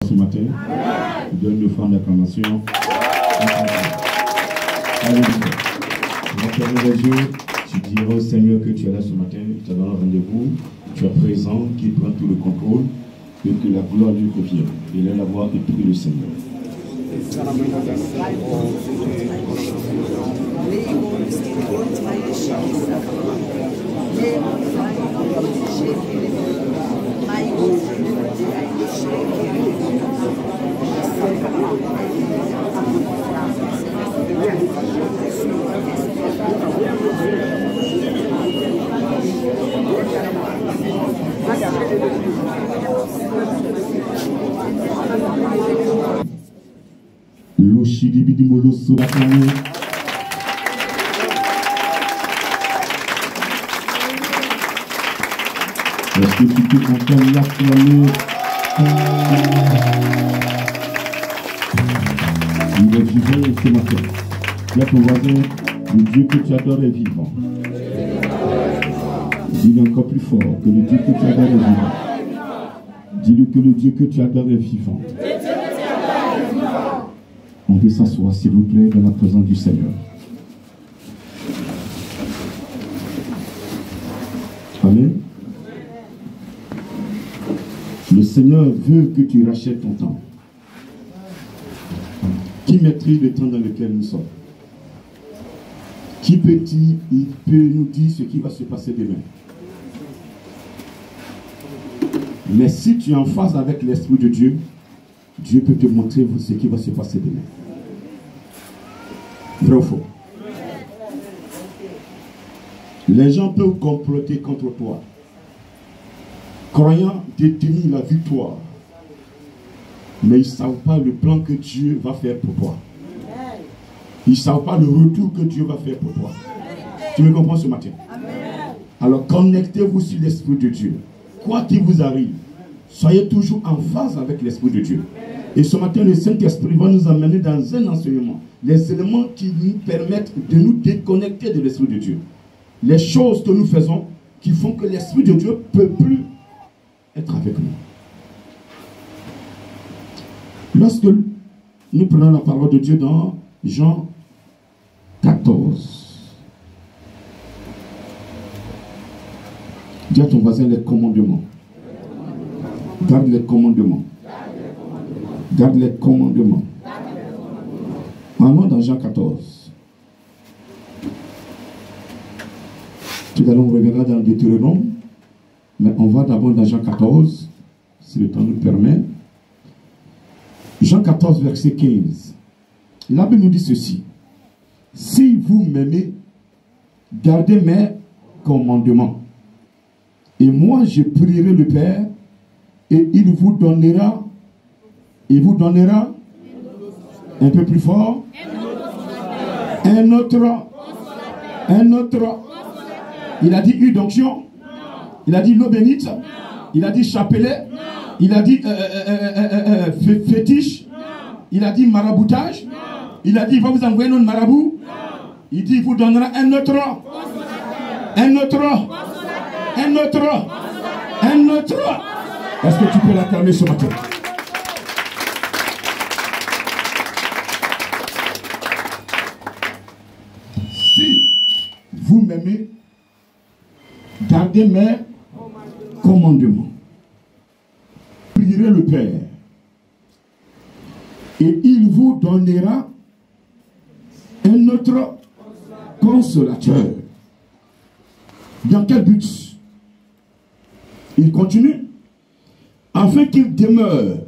ce matin. Donne une offrande d'acclamation. Alléluia. Tu vas fermer les yeux. Tu diras au Seigneur que tu es là ce matin. Il te donne un rendez-vous. Tu es présent, qu'il prend tout le contrôle et que la gloire lui revienne. Il est la voix et prie le Seigneur. L'Oshidibidimolo Sobatane. Est-ce que tu peux entendre l'acclamer? Il est vivant ce matin. Dis à ton voisin, le Dieu que tu adores est vivant. Dis-le encore plus fort, que le Dieu que tu adores est vivant. Dis-lui que le Dieu que tu adores est vivant. On peut s'asseoir, s'il vous plaît, dans la présence du Seigneur. Amen. Le Seigneur veut que tu rachètes ton temps. Qui maîtrise le temps dans lequel nous sommes? Qui peut nous dire ce qui va se passer demain? Mais si tu es en phase avec l'Esprit de Dieu, Dieu peut te montrer ce qui va se passer demain. Vrai ou faux? Les gens peuvent comploter contre toi, croyant détenir la victoire, mais ils ne savent pas le plan que Dieu va faire pour toi. Ils ne savent pas le retour que Dieu va faire pour toi. Tu me comprends ce matin? Alors connectez-vous sur l'Esprit de Dieu. Quoi qu'il vous arrive, soyez toujours en phase avec l'Esprit de Dieu. Et ce matin, le Saint-Esprit va nous amener dans un enseignement. Les éléments qui nous permettent de nous déconnecter de l'Esprit de Dieu. Les choses que nous faisons qui font que l'Esprit de Dieu ne peut plus être avec nous. Lorsque nous prenons la parole de Dieu dans Jean 14, dis à ton voisin les commandements. Garde les commandements. Garde les commandements. Maintenant dans Jean 14. Tout à l'heure on reviendra dans Deutéronome. Mais on va d'abord dans Jean 14. Si le temps nous permet. Jean 14 verset 15. La Bible nous dit ceci. Si vous m'aimez, gardez mes commandements. Et moi je prierai le Père. Et il vous donnera. Il vous donnera un peu plus fort. Un autre. Il a dit udonction. Il a dit l'eau bénite. Il a dit chapelet. Il a dit fétiche. Il a dit maraboutage. Il a dit il va vous envoyer notre marabout. Il dit il vous donnera un autre. Est-ce que tu peux l'acclamer ce matin? Si vous m'aimez, gardez mes commandements. Prierez le Père. Et il vous donnera un autre consolateur. Dans quel but? Il continue. Afin qu'il demeure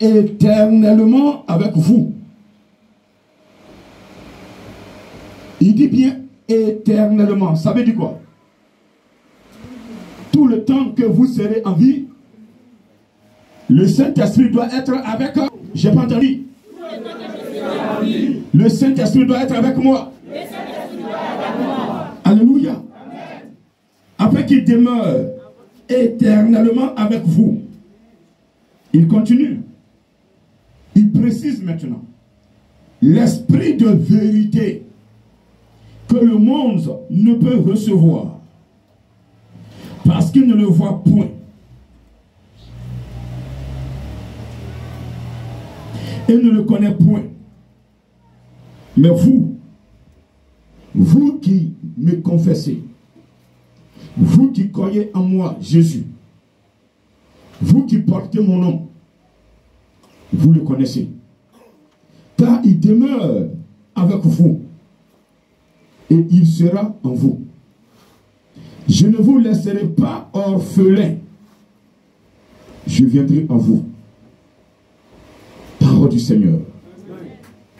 éternellement avec vous. Il dit bien éternellement. Ça veut dire quoi? Tout le temps que vous serez en vie, le Saint-Esprit doit être avec vous. J'ai pas entendu. Le Saint-Esprit doit être avec moi. Alléluia. Afin qu'il demeure éternellement avec vous. Il continue. Il précise maintenant. L'esprit de vérité que le monde ne peut recevoir parce qu'il ne le voit point et ne le connaît point. Mais vous qui me confessez, vous qui croyez en moi, Jésus, vous qui portez mon nom, vous le connaissez. Car il demeure avec vous et il sera en vous. Je ne vous laisserai pas orphelin. Je viendrai en vous. Parole du Seigneur.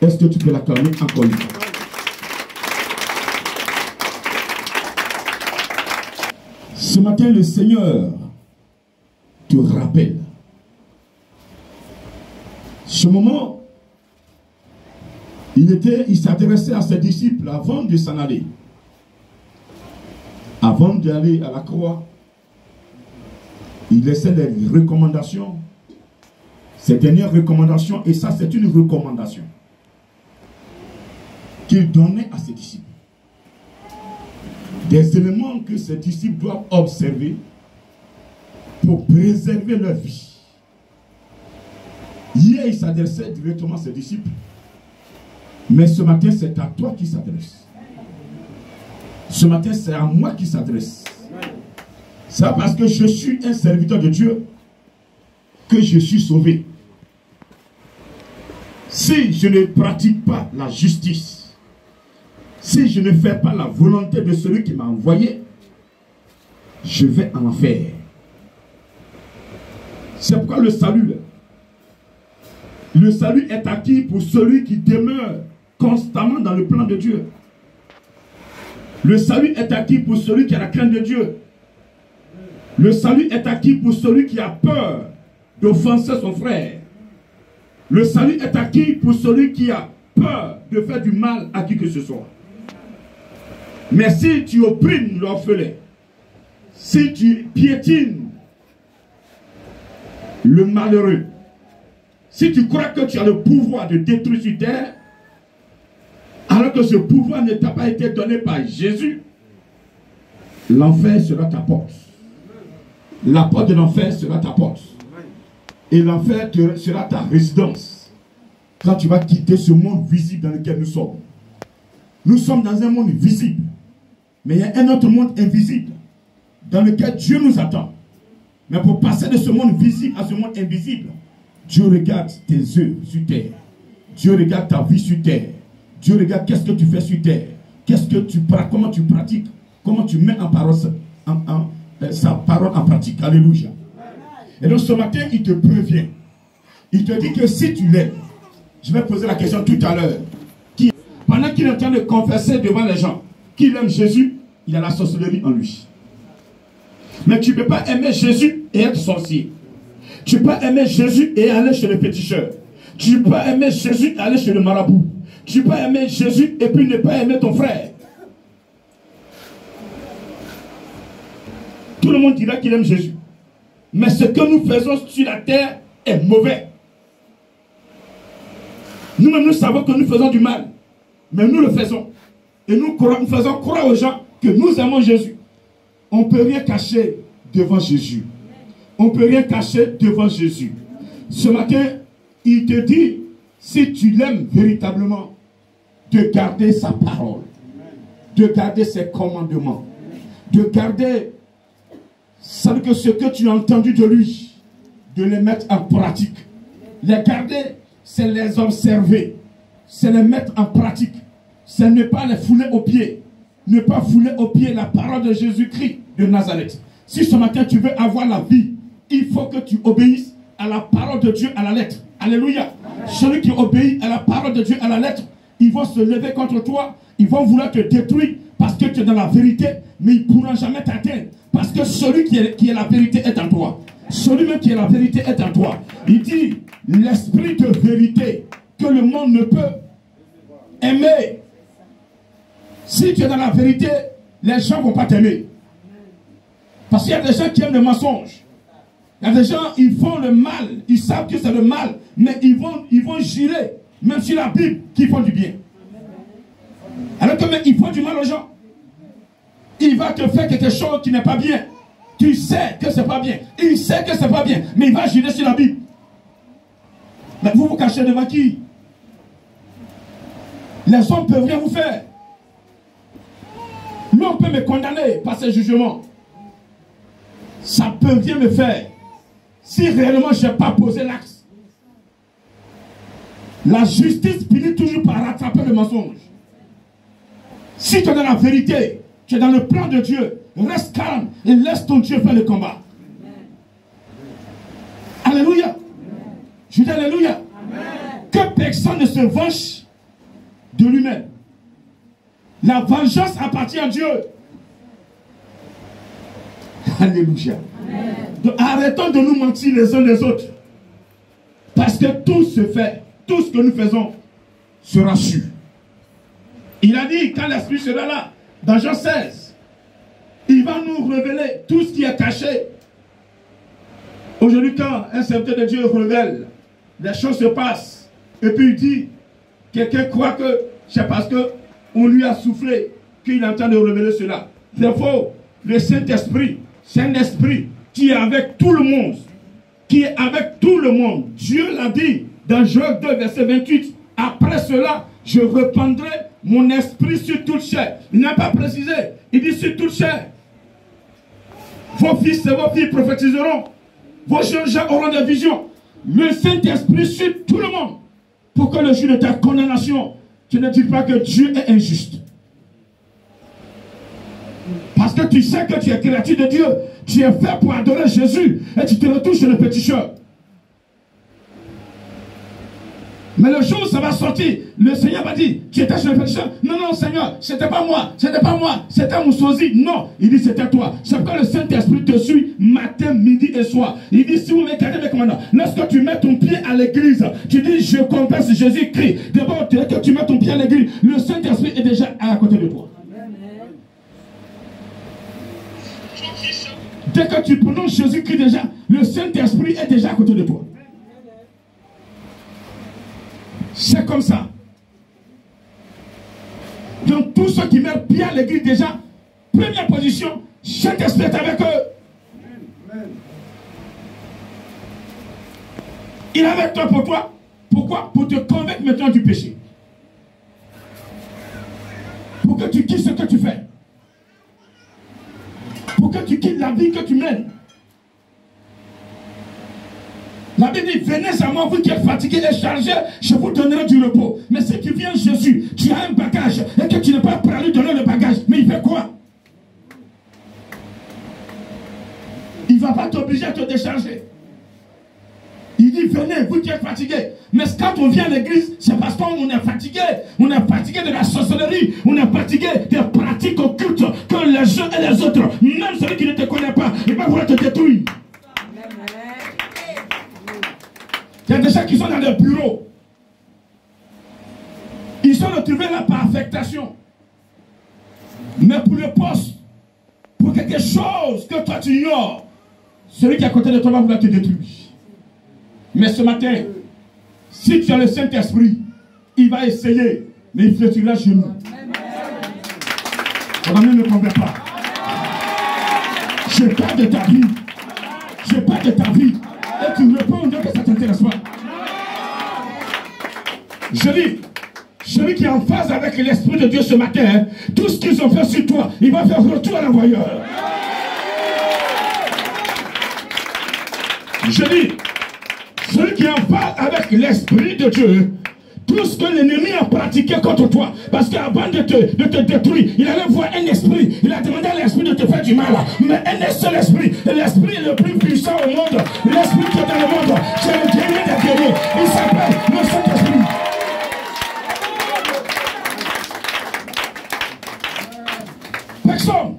Est-ce que tu peux l'acclamer encore une fois? Ce matin, le Seigneur te rappelle. Ce moment, il s'adressait à ses disciples avant de s'en aller. Avant d'aller à la croix, il laissait des recommandations. Ces dernières recommandations, et ça c'est une recommandation qu'il donnait à ses disciples. Des éléments que ses disciples doivent observer pour préserver leur vie. Hier, il s'adressait directement à ses disciples. Mais ce matin, c'est à toi qui s'adresse. Ce matin, c'est à moi qui s'adresse. C'est parce que je suis un serviteur de Dieu que je suis sauvé. Si je ne pratique pas la justice, si je ne fais pas la volonté de celui qui m'a envoyé, je vais en enfer. C'est pourquoi le salut est acquis pour celui qui demeure constamment dans le plan de Dieu. Le salut est acquis pour celui qui a la crainte de Dieu. Le salut est acquis pour celui qui a peur d'offenser son frère. Le salut est acquis pour celui qui a peur de faire du mal à qui que ce soit. Mais si tu opprimes l'orphelin, si tu piétines le malheureux, si tu crois que tu as le pouvoir de détruire sur terre, alors que ce pouvoir ne t'a pas été donné par Jésus, l'enfer sera ta porte. La porte de l'enfer sera ta porte. Et l'enfer sera ta résidence. Quand tu vas quitter ce monde visible dans lequel nous sommes. Nous sommes dans un monde visible. Mais il y a un autre monde invisible dans lequel Dieu nous attend. Mais pour passer de ce monde visible à ce monde invisible, Dieu regarde tes œuvres sur terre. Dieu regarde ta vie sur terre. Dieu regarde qu'est-ce que tu fais sur terre. Comment tu pratiques. Comment tu mets en parole sa parole en pratique. Alléluia. Et donc ce matin, il te prévient. Il te dit que si tu l'aimes, je vais poser la question tout à l'heure. Pendant qu'il est en train de confesser devant les gens qu'il aime Jésus, il y a la sorcellerie en lui. Mais tu ne peux pas aimer Jésus et être sorcier. Tu ne peux pas aimer Jésus et aller chez le féticheur. Tu ne peux pas aimer Jésus et aller chez le marabout. Tu ne peux pas aimer Jésus et puis ne pas aimer ton frère. Tout le monde dira qu'il aime Jésus. Mais ce que nous faisons sur la terre est mauvais. Nous-mêmes, nous savons que nous faisons du mal. Mais nous le faisons. Et nous faisons croire aux gens que nous aimons Jésus. On ne peut rien cacher devant Jésus. On ne peut rien cacher devant Jésus. Ce matin, il te dit, si tu l'aimes véritablement, de garder sa parole, de garder ses commandements, de garder ce que tu as entendu de lui, de les mettre en pratique. Les garder, c'est les observer, c'est les mettre en pratique, c'est ne pas les fouler aux pieds, ne pas fouler aux pieds la parole de Jésus-Christ de Nazareth. Si ce matin tu veux avoir la vie, il faut que tu obéisses à la parole de Dieu à la lettre. Alléluia. Celui qui obéit à la parole de Dieu à la lettre, ils vont se lever contre toi, ils vont vouloir te détruire parce que tu es dans la vérité, mais ils ne pourront jamais t'atteindre. Parce que celui qui est la vérité est en toi. Celui même qui est la vérité est en toi. Il dit, l'esprit de vérité que le monde ne peut aimer. Si tu es dans la vérité, les gens ne vont pas t'aimer. Parce qu'il y a des gens qui aiment le mensonge. Il y a des gens, ils font le mal. Ils savent que c'est le mal. Mais ils vont jurer, même sur la Bible, qu'ils font du bien. Alors que mais ils font du mal aux gens. Il va te faire quelque chose qui n'est pas bien. Tu sais que c'est pas bien. Il sait que c'est pas bien. Mais il va jurer sur la Bible. Mais vous vous cachez devant qui? Les hommes peuvent rien vous faire. L'homme peut me condamner par ses jugements. Ça peut rien me faire. Si réellement je n'ai pas posé l'acte. La justice finit toujours par rattraper le mensonge. Si tu es dans la vérité, tu es dans le plan de Dieu, reste calme et laisse ton Dieu faire le combat. Alléluia. Je dis alléluia. Que personne ne se venge de lui-même. La vengeance appartient à Dieu. Alléluia. Donc, arrêtons de nous mentir les uns les autres. Parce que tout se fait, tout ce que nous faisons sera su. Il a dit, quand l'Esprit sera là, dans Jean 16, il va nous révéler tout ce qui est caché. Aujourd'hui, quand un serviteur de Dieu révèle, les choses se passent. Et puis il dit, quelqu'un croit que c'est parce qu'on lui a soufflé qu'il est en train de révéler cela. C'est faux. Le Saint-Esprit, c'est un esprit qui est avec tout le monde. Qui est avec tout le monde. Dieu l'a dit dans Joël 2, verset 28. Après cela, je répandrai mon esprit sur toute chair. Il n'a pas précisé. Il dit sur toute chair. Vos fils et vos filles prophétiseront. Vos jeunes gens auront des visions. Le Saint-Esprit sur tout le monde. Pour que le jour de ta condamnation, tu ne dis pas que Dieu est injuste. Parce que tu sais que tu es créature de Dieu. Tu es fait pour adorer Jésus. Et tu te retrouves chez le péticheur. Mais le jour où ça va sortir, le Seigneur va dire, tu étais chez le péticheur. Non, non, Seigneur, c'était pas moi. C'était pas moi. C'était mon sosie. Non, il dit, c'était toi. C'est pourquoi le Saint-Esprit te suit matin, midi et soir. Il dit, si vous m'écartez mes commandements, lorsque tu mets ton pied à l'église, tu dis, je confesse Jésus-Christ. D'abord, dès que tu mets ton pied à l'église, le Saint-Esprit est déjà à côté de toi. Dès que tu prononces Jésus-Christ déjà, le Saint-Esprit est déjà à côté de toi. C'est comme ça. Donc tous ceux qui mettent pied à l'église déjà, première position, Saint-Esprit est avec eux. Il est avec toi pour toi. Pourquoi? Pour te convaincre maintenant du péché. Pour que tu quittes ce que tu fais. Pour que tu quittes la vie que tu mènes. La Bible dit, venez à moi, vous qui êtes fatigués et chargés, je vous donnerai du repos. Mais si tu viens Jésus, tu as un bagage et que tu n'es pas prêt à lui donner le bagage, mais il fait quoi? Il ne va pas t'obliger à te décharger. Il dit, venez, vous qui êtes fatigués. Mais quand on vient à l'église, c'est parce qu'on est fatigué. On est fatigué de la sorcellerie. On est fatigué des pratiques occultes que les uns et les autres, même celui qui ne te connaît pas, il va vouloir te détruire. Il y a des gens qui sont dans les bureaux. Ils sont retrouvés là par affectation. Mais pour le poste, pour quelque chose que toi tu ignores, celui qui est à côté de toi va vouloir te détruire. Mais ce matin, si tu as le Saint-Esprit, il va essayer, mais il fléchira à genoux. Ton ami ne comprend pas. Je parle de ta vie. Je parle de ta vie. Et tu réponds que ça ne t'intéresse pas. Je dis, celui qui est en phase avec l'Esprit de Dieu ce matin, hein, tout ce qu'ils ont fait sur toi, il va faire retour à l'envoyeur. Je dis, celui qui est en phase avec l'Esprit de Dieu, tout ce que l'ennemi a pratiqué contre toi, parce qu'avant de te détruire, il allait voir un esprit, il a demandé à l'esprit de te faire du mal, mais un seul esprit, l'esprit le plus puissant au monde, l'esprit qui est dans le monde, c'est le guerrier des guerriers, il s'appelle le Saint-Esprit. Personne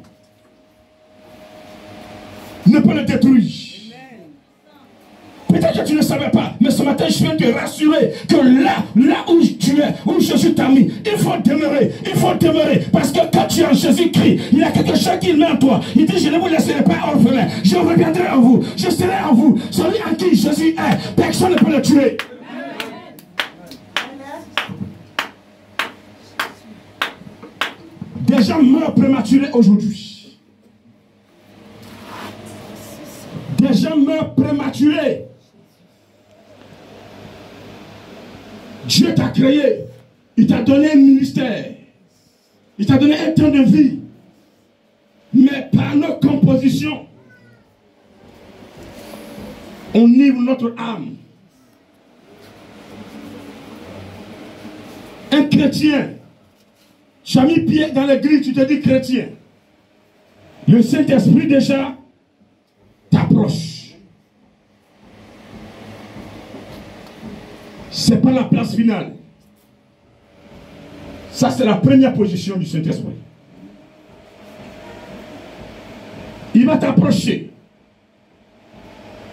ne peut le détruire. Peut-être que tu ne savais pas, mais ce matin, je viens te rassurer que là où tu es, où Jésus t'a mis, il faut demeurer, parce que quand tu es en Jésus-Christ, il y a quelque chose qui met en toi. Il dit, je ne vous laisserai pas orphelin, je reviendrai en vous, je serai en vous. Celui en qui Jésus est, personne ne peut le tuer. Des gens meurent prématurés aujourd'hui. Des gens meurent prématurés. Dieu t'a créé. Il t'a donné un ministère. Il t'a donné un temps de vie. Mais par nos compositions, on livre notre âme. Un chrétien, tu as mis pied dans l'église, tu te dis chrétien. Le Saint-Esprit déjà t'approche. Ce n'est pas la place finale. Ça, c'est la première position du Saint-Esprit. Il va t'approcher.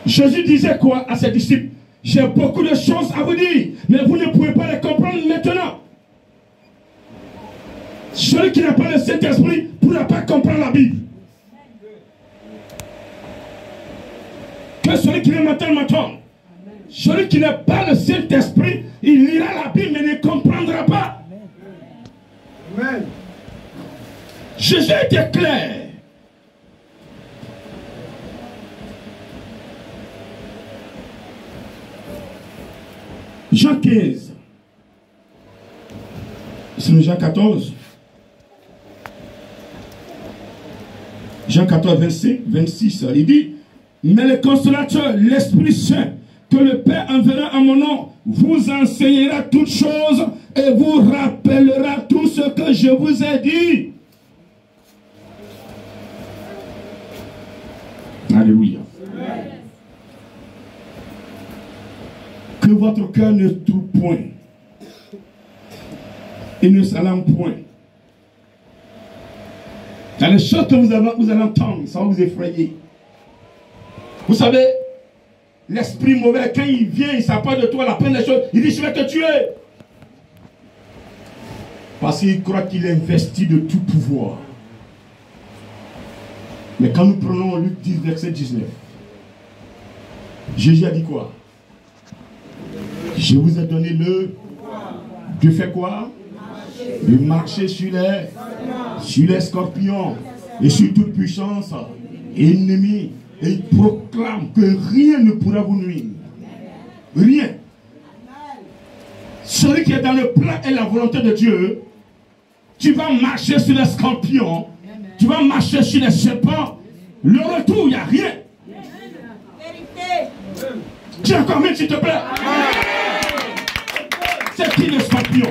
Jésus disait quoi à ses disciples? J'ai beaucoup de choses à vous dire, mais vous ne pouvez pas les comprendre maintenant. Celui qui n'a pas le Saint-Esprit ne pourra pas comprendre la Bible. Que celui qui m'entend. Celui qui n'a pas le Saint-Esprit, il lira la Bible mais ne comprendra pas. Amen. Jésus était clair. Jean 15. C'est le Jean 14. Jean 14, 25, 26. Il dit, mais le consolateur, l'Esprit Saint, que le Père enverra en mon nom, vous enseignera toutes choses et vous rappellera tout ce que je vous ai dit. Alléluia. Amen. Que votre cœur ne trouve point et ne s'alarme point. Dans les choses que vous allez entendre, ça va vous effrayer. Vous savez, l'esprit mauvais, quand il vient, il s'approche de toi, la première des choses, il dit, je vais te tuer. Parce qu'il croit qu'il est investi de tout pouvoir. Mais quand nous prenons Luc 10, verset 19, Jésus a dit quoi? Je vous ai donné le... De faire quoi? De marcher sur les scorpions et sur toute puissance ennemie. Et il proclame que rien ne pourra vous nuire. Rien. Celui qui est dans le plan et la volonté de Dieu, tu vas marcher sur les scorpions, tu vas marcher sur les serpents. Le retour, il n'y a rien. Dis encore même s'il te plaît. C'est qui le scorpion?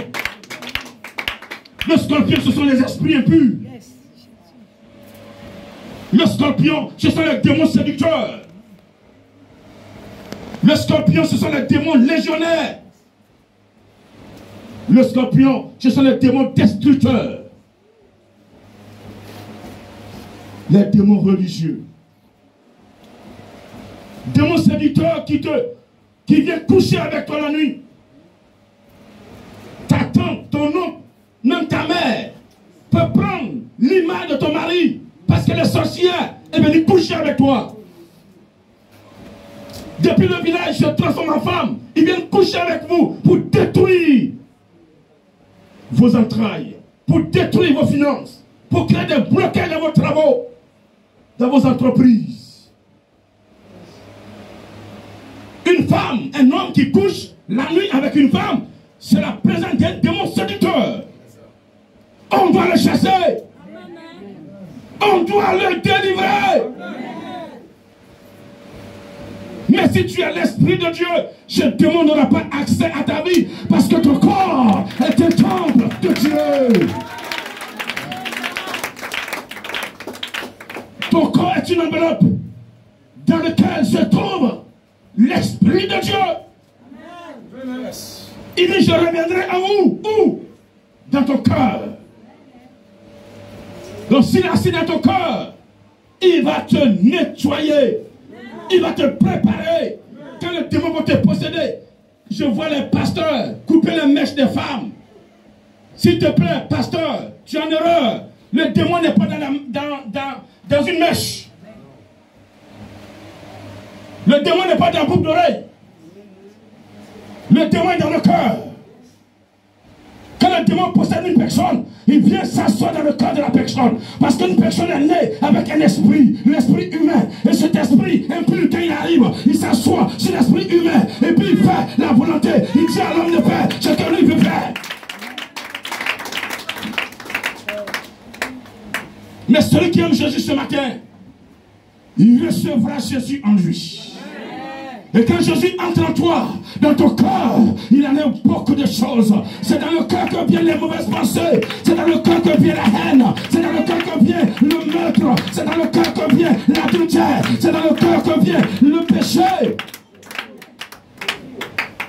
Le scorpion, ce sont les esprits impurs. Le scorpion, ce sont les démons séducteurs. Le scorpion, ce sont les démons légionnaires. Le scorpion, ce sont les démons destructeurs. Les démons religieux. Démons séducteurs qui viennent coucher avec toi la nuit. Ta tante, ton oncle, même ta mère peut prendre l'image de ton mari parce que les sorciers est venu coucher avec toi. Depuis le village, se transforme en femme. Ils viennent coucher avec vous pour détruire vos entrailles, pour détruire vos finances, pour créer des blocages dans vos travaux, dans vos entreprises. Une femme, un homme qui couche la nuit avec une femme, c'est la présence d'un démon séducteur. On doit le chasser. On doit le délivrer. Mais si tu as l'Esprit de Dieu, ce démon n'aura pas accès à ta vie parce que ton corps est un temple de Dieu. Ton corps est une enveloppe dans laquelle se trouve l'Esprit de Dieu. Amen. Il dit, je reviendrai à vous. Où? Dans ton cœur. Donc s'il est assis dans ton cœur, il va te nettoyer. Il va te préparer. Quand le démon va te posséder, je vois les pasteurs couper les mèches des femmes. S'il te plaît, pasteur, tu es en erreur. Le démon n'est pas dans une mèche. Le démon n'est pas dans la boucle d'oreille. Le démon est dans le cœur. Quand le démon possède une personne, il vient s'asseoir dans le corps de la personne. Parce qu'une personne est née avec un esprit, l'esprit humain. Et cet esprit impur, quand il arrive, il s'assoit sur l'esprit humain. Et puis il fait la volonté. Il dit à l'homme de faire ce que lui veut faire. Mais celui qui aime Jésus ce matin, il recevra Jésus en lui. Et quand Jésus entre en toi, dans ton corps, il en a beaucoup de choses. C'est dans le cœur que viennent les mauvaises pensées. C'est dans le cœur que vient la haine. C'est dans le cœur que vient le meurtre. C'est dans le cœur que vient l'adultère. C'est dans le cœur que vient le péché.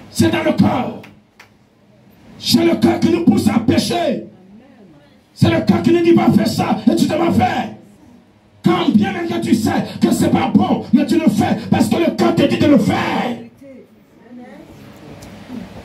C'est dans le cœur. C'est le cœur qui nous pousse à pécher. C'est le cœur qui nous dit va faire ça et tu devras faire. Quand bien même que tu sais que c'est pas bon, mais tu le fais parce que le cœur te dit de le faire.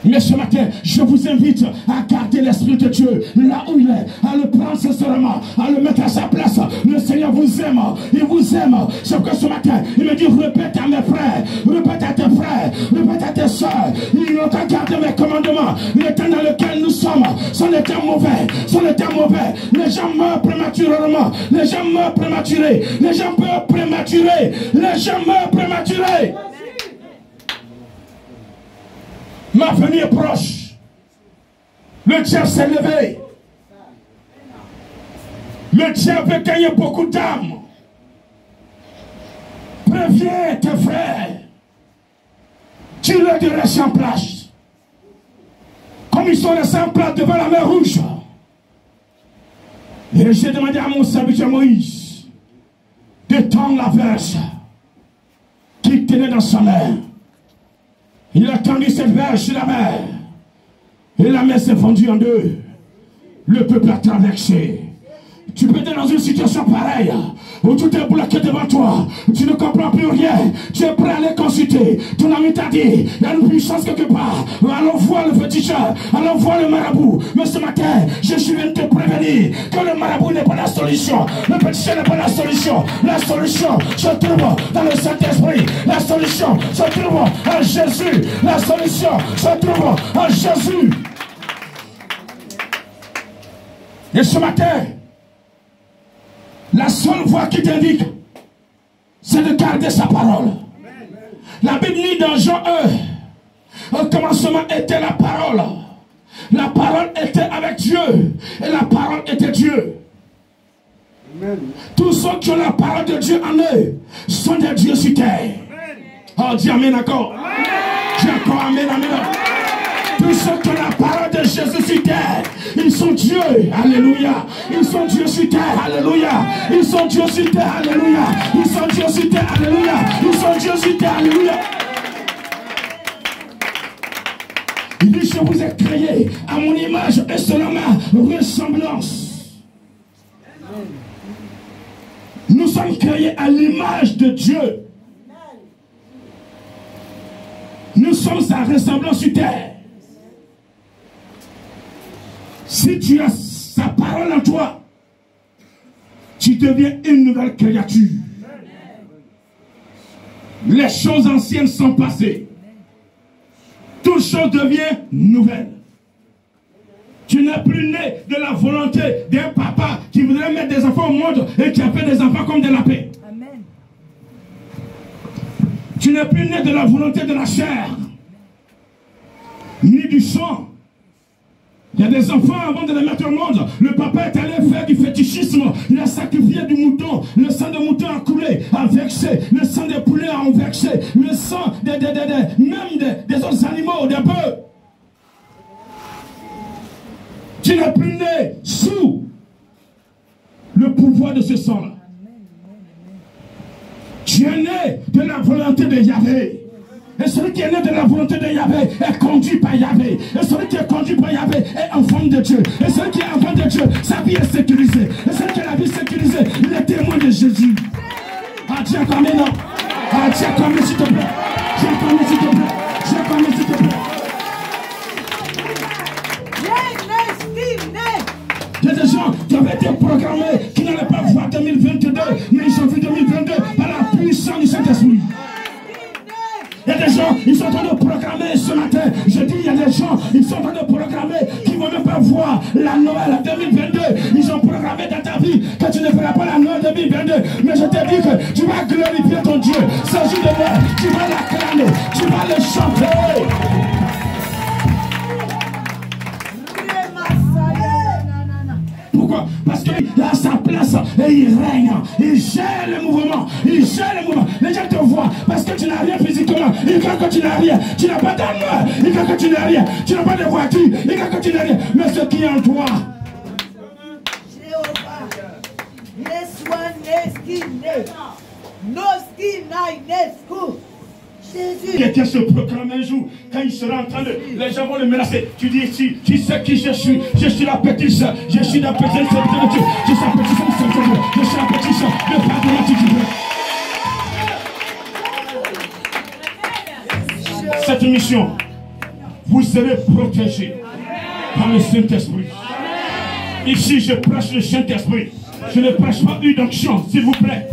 Mais ce matin, je vous invite à garder l'Esprit de Dieu là où il est, à le prendre sincèrement, à le mettre à sa place. Le Seigneur vous aime, il vous aime. C'est que ce matin, il me dit répète à mes frères, répète à tes frères, répète à tes soeurs. Ils ont gardé mes commandements. Le temps dans lequel nous sommes, son état mauvais, son état mauvais. Les gens meurent prématurément, les gens meurent prématurés, les gens meurent prématurés, les gens meurent prématurés. Ma venue est proche. Le diable s'est levé. Le diable veut gagner beaucoup d'âmes. Préviens tes frères. Tu leur de rester en place. Comme ils sont restés en place devant la mer rouge. Et j'ai demandé à mon serviteur Moïse de tendre la verge qu'il tenait dans sa main. Il a tendu cette verge sur la mer. Et la mer s'est fendue en deux. Le peuple a traversé. Tu peux être dans une situation pareille, où tout est bloqué devant toi. Tu ne comprends plus rien. Tu es prêt à aller consulter. Ton ami t'a dit, il y a une puissance quelque part. Allons voir le féticheur. Allons voir le marabout. Mais ce matin, je suis venu te prévenir que le marabout n'est pas la solution. Le féticheur n'est pas la solution. La solution se trouve dans le Saint-Esprit. La solution se trouve en Jésus. La solution se trouve en Jésus. Et ce matin, la seule voie qui t'indique, c'est de garder sa parole. La Bible dit dans Jean 1, au commencement était la parole. La parole était avec Dieu. Et la parole était Dieu. Amen. Tous ceux qui ont la parole de Dieu en eux sont des dieux sur terre. Oh, dis amen encore. Dis encore amen, amen. Tous ceux qui ont la parole de Jésus sur terre, ils sont Dieu, alléluia. Ils sont Dieu sur terre, alléluia. Ils sont Dieu sur terre, alléluia. Ils sont Dieu sur terre, alléluia. Ils sont Dieu sur terre, alléluia. Il dit, je vous ai créé à mon image et selon ma ressemblance. Nous sommes créés à l'image de Dieu. Nous sommes sa ressemblance sur terre. Si tu as sa parole en toi, tu deviens une nouvelle créature. Les choses anciennes sont passées. Toute chose devient nouvelle. Tu n'es plus né de la volonté d'un papa qui voudrait mettre des enfants au monde et qui a fait des enfants comme des lapins. Amen. Tu n'es plus né de la volonté de la chair, ni du sang. Il y a des enfants, avant de les mettre au monde, le papa est allé faire du fétichisme. Il a sacrifié du mouton. Le sang de mouton a coulé, a versé. Le sang des poulets a versé. Le sang même des autres animaux, des bœufs. Tu n'es plus né sous le pouvoir de ce sang-là. Tu es né de la volonté de Yahvé. Et celui qui est né de la volonté de Yahvé est conduit par Yahvé. Et celui qui est conduit par Yahvé est enfant de Dieu. Et celui qui est enfant de Dieu, sa vie est sécurisée. Et celui qui a la vie sécurisée, il est témoin de Jésus. Ah, tiens comme non. Ah, tiens comme s'il te plaît. Tiens comme s'il te plaît. Tiens comme s'il te plaît. Il y a des gens qui avaient été programmés, qui n'allaient pas voir 2022, mais ils ont vu 2022 par la puissance du Saint-Esprit. Il y a des gens, ils sont en train de programmer ce matin. Je dis, il y a des gens, ils sont en train de programmer qui ne vont même pas vois la Noël 2022. Ils ont programmé dans ta vie que tu ne feras pas la Noël 2022. Mais je te dis que tu vas glorifier ton Dieu. Ce jour de Noël, tu vas l'acclamer, tu vas le chanter. Pourquoi? Parce qu'il a sa place et il règne. Il gère les mouvements. Il gère les mouvements. Les gens te voient parce que tu n'as rien physiquement. Ils croient que tu n'as rien. Tu n'as pas d'armes. Ils croient que tu n'as rien. Tu n'as pas de voiture. Ils croient que tu n'as rien. Mais ce qui est en toi. Quelqu'un se proclame un jour, quand il sera en train de... Les gens vont le menacer. Tu dis ici, tu sais qui je suis. Je suis la petite sœur. Je suis la petite sœur de Dieu. Je suis la petite sœur de Dieu. Je suis la petite sœur de Pardon Dieu. Cette mission, vous serez protégés par le Saint-Esprit. Ici, je prêche le Saint-Esprit. Je ne prêche pas une onction, s'il vous plaît.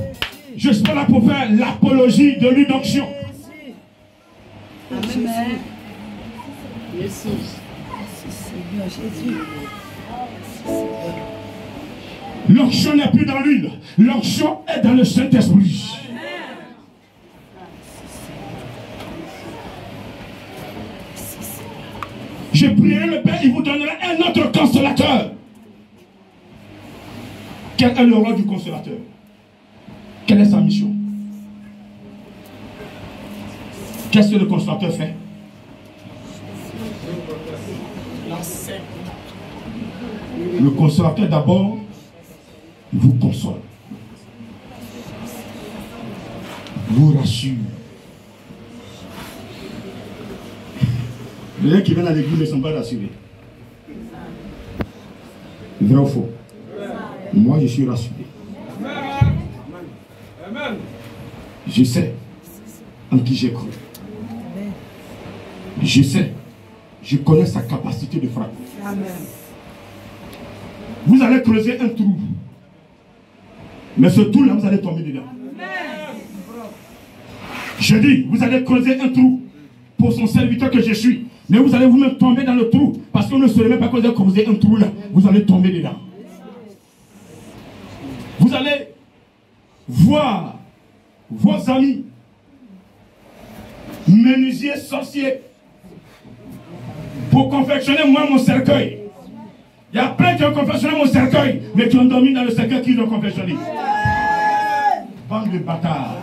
Je suis pas là pour faire l'apologie de l'une onction. Amen. L'onction n'est plus dans l'huile. L'onction est dans le Saint-Esprit. Je prierai le Père, il vous donnera un autre consolateur. Quel est le rôle du consolateur? Quelle est sa mission? Qu'est-ce que le consolateur fait? Le consolateur d'abord vous console, vous rassure. Les gens qui viennent à l'église ne sont pas rassurés. Vrai ou faux? Moi je suis rassuré. Je sais en qui j'ai cru. Je sais, je connais sa capacité de frappe. Vous allez creuser un trou. Mais ce trou-là, vous allez tomber dedans. Je dis, vous allez creuser un trou pour son serviteur que je suis. Mais vous allez vous-même tomber dans le trou. Parce qu'on ne saurait même pas que vous allez creuser un trou là. Vous allez tomber dedans. Vous allez voir vos amis, menuisiers, sorciers, pour confectionner moi mon cercueil. Il y a plein qui ont confectionné mon cercueil, mais qui ont dormi dans le cercueil qu'ils ont confectionné. Bande de bâtards.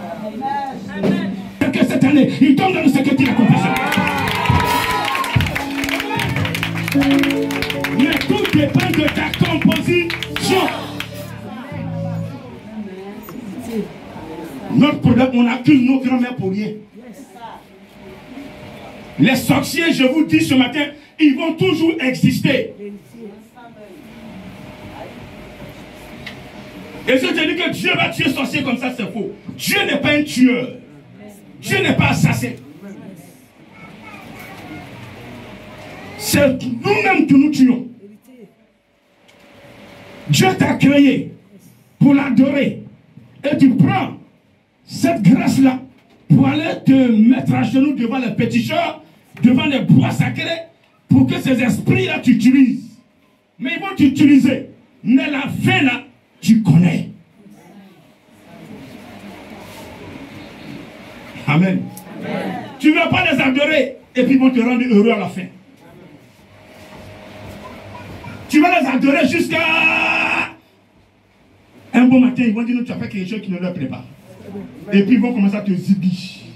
Que cette année, ils tombent dans le cercueil qu'il a confectionné. Mais tout dépend de ta composition. Notre problème, on accuse nos grands-mères pour rien. Les sorciers, je vous dis ce matin, ils vont toujours exister. Et si je dis que Dieu va tuer sorcier comme ça, c'est faux. Dieu n'est pas un tueur. Dieu n'est pas assassin. C'est nous-mêmes que nous tuons. Dieu t'a créé pour l'adorer. Et tu prends cette grâce-là pour aller te mettre à genoux devant les péticheurs, devant les bois sacrés, pour que ces esprits-là t'utilisent. Mais ils vont t'utiliser. Mais la fin là, tu connais. Amen. Amen. Tu ne vas pas les adorer et puis ils vont te rendre heureux à la fin. Tu vas les adorer jusqu'à un bon matin, ils vont dire non, tu as fait quelque chose qui ne leur plaît pas. Et puis ils vont commencer à te zibicher.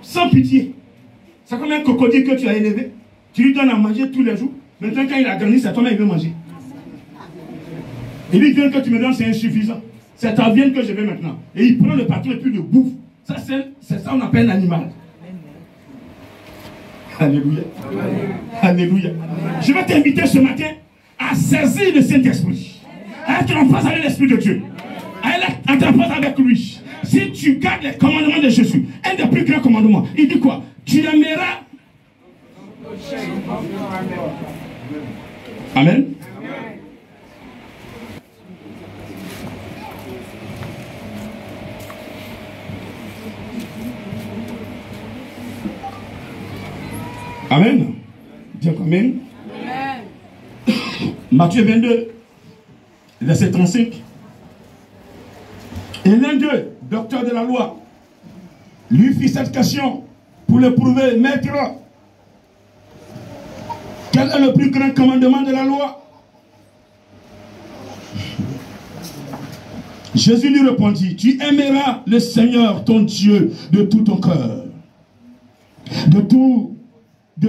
Sans pitié. C'est comme un crocodile que tu as élevé. Tu lui donnes à manger tous les jours. Maintenant quand il a grandi, c'est toi-même qui veut manger. Et lui vient que tu me donnes, c'est insuffisant. C'est ta viande que je veux maintenant. Et il prend le patron et puis le bouffe. Ça, c'est ça qu'on appelle un animal. Alléluia. Alléluia. Je vais t'inviter ce matin à saisir le Saint-Esprit. À être en phase avec l'Esprit de Dieu. À être en phase avec lui. Si tu gardes les commandements de Jésus, un des plus grands commandements, il dit quoi? Tu aimeras. Amen. Amen. Dis amen. Amen. Matthieu 22, verset 35. Et l'un d'eux, docteur de la loi, lui fit cette question pour le prouver. Maître, quel est le plus grand commandement de la loi? Jésus lui répondit, tu aimeras le Seigneur ton Dieu de tout ton cœur, de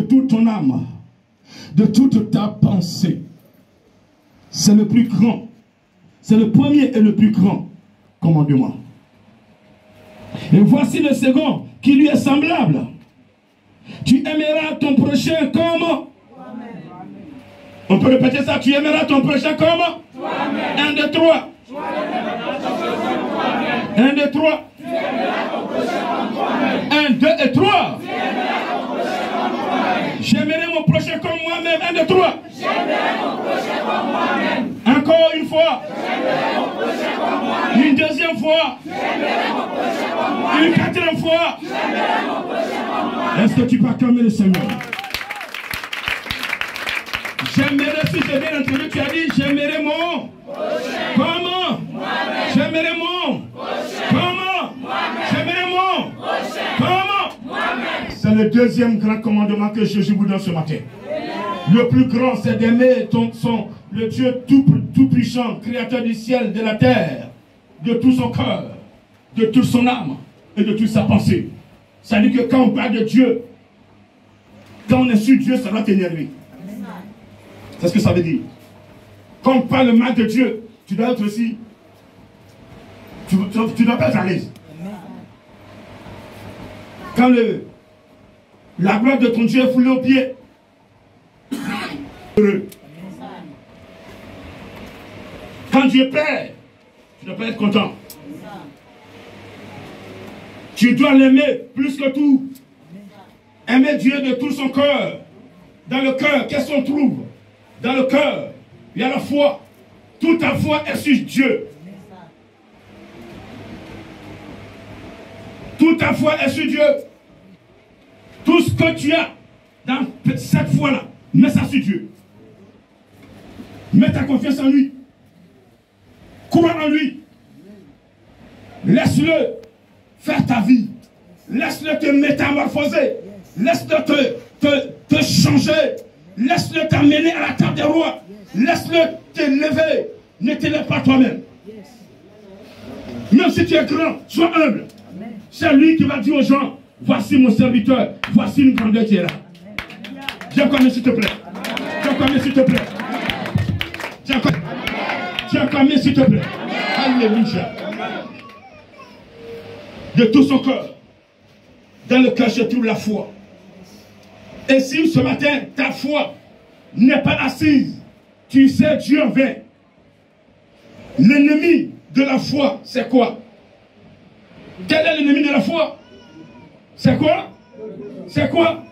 toute ton âme, de toute ta pensée. C'est le plus grand, c'est le premier et le plus grand commandement. Et voici le second qui lui est semblable. Tu aimeras ton prochain comme toi-même. On peut répéter ça, tu aimeras ton prochain comme toi-même. 1, 2, 3. 1, 2, 3. 1, 2 et 3. J'aimerai mon prochain comme moi-même. 1, 2, 3. Encore une fois. Une deuxième fois. Une quatrième fois. Est-ce que tu peux acclamer le Seigneur? J'aimerais, si j'ai bien entendu, tu as dit, j'aimerais mon. Comment? J'aimerais mon. Comment? J'aimerais mon. Comment? C'est le deuxième grand commandement que Jésus vous donne ce matin. Le plus grand, c'est d'aimer le Dieu tout-puissant, créateur du ciel, de la terre, de tout son cœur, de toute son âme et de toute sa pensée. Ça dit que quand on parle de Dieu, quand on est sur Dieu, ça va t'énerver. C'est ce que ça veut dire. Quand on parle mal de Dieu, tu dois être aussi, tu dois pas être à l'aise. Quand la gloire de ton Dieu est foulée aux pieds, heureux. Quand Dieu perd, tu ne dois pas être content. Tu dois l'aimer plus que tout. Aimer Dieu de tout son cœur. Dans le cœur, qu'est-ce qu'on trouve? Dans le cœur, il y a la foi. Toute ta foi est sur Dieu. Toute ta foi est sur Dieu. Tout ce que tu as dans cette foi-là, mets ça sur Dieu. Mets ta confiance en lui. Crois en lui. Laisse-le faire ta vie. Laisse-le te métamorphoser. Laisse-le te changer. Laisse-le t'amener à la table des rois. Laisse-le te lever. Ne te lève pas toi-même. Même si tu es grand, sois humble. C'est lui qui va dire aux gens, voici mon serviteur, voici une grandeur qui est là. Dieu comme s'il te plaît. Dieu comme s'il te plaît. Dieu comme s'il te plaît. Alléluia. De tout son cœur. Dans le cœur se trouve la foi. Et si ce matin, ta foi n'est pas assise, tu sais, Dieu en vain. L'ennemi de la foi, c'est quoi? Quel est l'ennemi de la foi? C'est quoi? C'est quoi?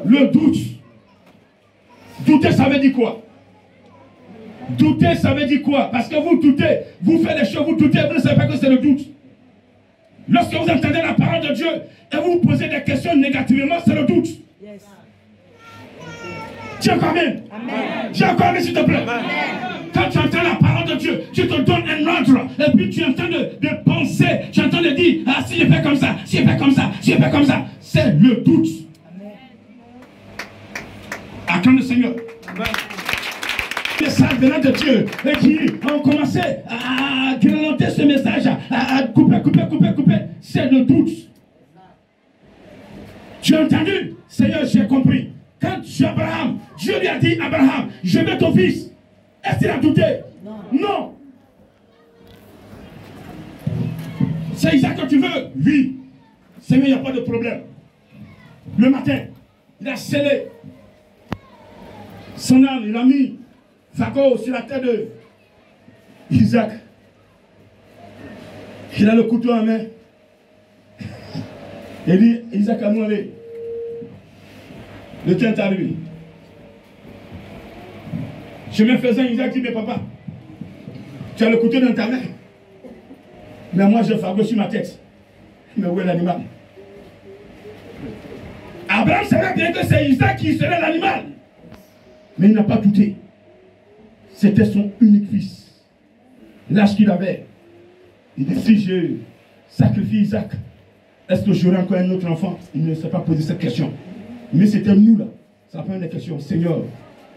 Le doute. Douter, ça veut dire quoi? Douter, ça veut dire quoi? Parce que vous doutez, vous faites des choses, vous doutez, vous ne savez pas que c'est le doute. Lorsque vous entendez la parole de Dieu et vous vous posez des questions négativement, c'est le doute. Yes. Dieu quand même. Dieu quand même, s'il te plaît. Amen. Quand tu entends la parole de Dieu, tu te donnes un ordre et puis tu entends de penser, tu entends de dire, ah si je fais comme ça, si je fais comme ça, si je fais comme ça, c'est le doute. Attends le Seigneur. Amen. Les messages venant de Dieu et qui ont commencé à grelonter ce message, à couper, c'est le doute. Tu as entendu? Seigneur, j'ai compris. Quand Abraham, Dieu lui a dit, Abraham, je veux ton fils. Est-ce qu'il a douté? Non. C'est Isaac que tu veux? Oui. Seigneur, il n'y a pas de problème. Le matin, il a scellé son âme, il a mis Jacob sur la tête de Isaac. Il a le couteau en main. Il dit, Isaac a demandé. Le temps est arrivé. Chemin faisant, Isaac dit, mais papa, tu as le couteau dans ta main. Mais moi, j'ai fagot sur ma tête. Mais où est l'animal? Abraham savait bien que c'est Isaac qui serait l'animal. Mais il n'a pas douté. C'était son unique fils. L'âge qu'il avait. Il dit, si je sacrifie Isaac, est-ce que j'aurai encore un autre enfant? Il ne s'est pas posé cette question. Mais c'était nous là. Ça fait une question. Seigneur,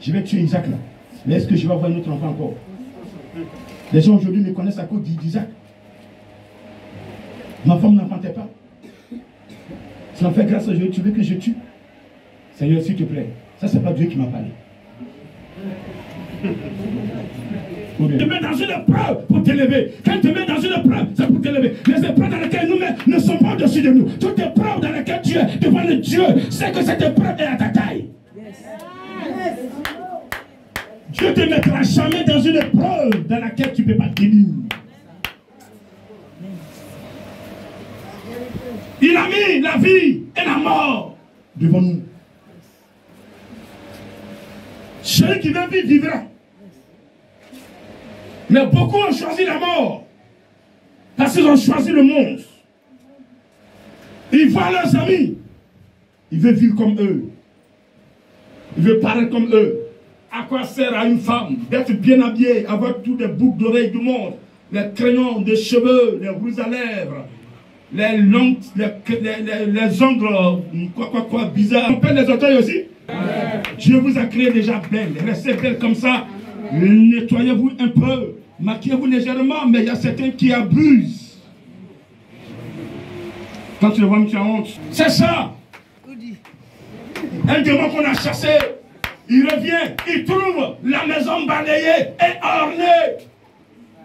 je vais tuer Isaac là. Mais est-ce que je vais avoir un autre enfant encore? Les gens aujourd'hui me connaissent à cause d'Isaac. Ma femme n'enfantait pas. Ça me fait grâce à Dieu. Tu veux que je tue? Seigneur, s'il te plaît. Ça, c'est pas Dieu qui m'a parlé. Tu te mets dans une épreuve pour t'élever. Quand tu te mets dans une épreuve, c'est pour t'élever. Les épreuves dans lesquelles nous mettons ne sont pas au-dessus de nous. Toute épreuve dans laquelle tu es devant le Dieu, c'est que cette épreuve est à ta taille. Dieu ne te mettra jamais dans une épreuve dans laquelle tu ne peux pas tenir. Il a mis la vie et la mort devant nous. Celui qui veut vivre, vivra. Mais beaucoup ont choisi la mort. Parce qu'ils ont choisi le monde. Ils voient leurs amis. Ils veulent vivre comme eux. Ils veulent paraître comme eux. À quoi sert à une femme d'être bien habillée avec tous les boucles d'oreilles du monde, les crayons, des cheveux, les rouges à lèvres, les longs, les ongles, quoi, bizarre. On perd les orteils aussi. Dieu vous a créé déjà belle. Restez belle comme ça. Nettoyez-vous un peu. Maquillez-vous légèrement, mais il y a certains qui abusent. Quand tu le vois, tu as honte. C'est ça. Un démon qu'on a chassé, il revient, il trouve la maison balayée et ornée.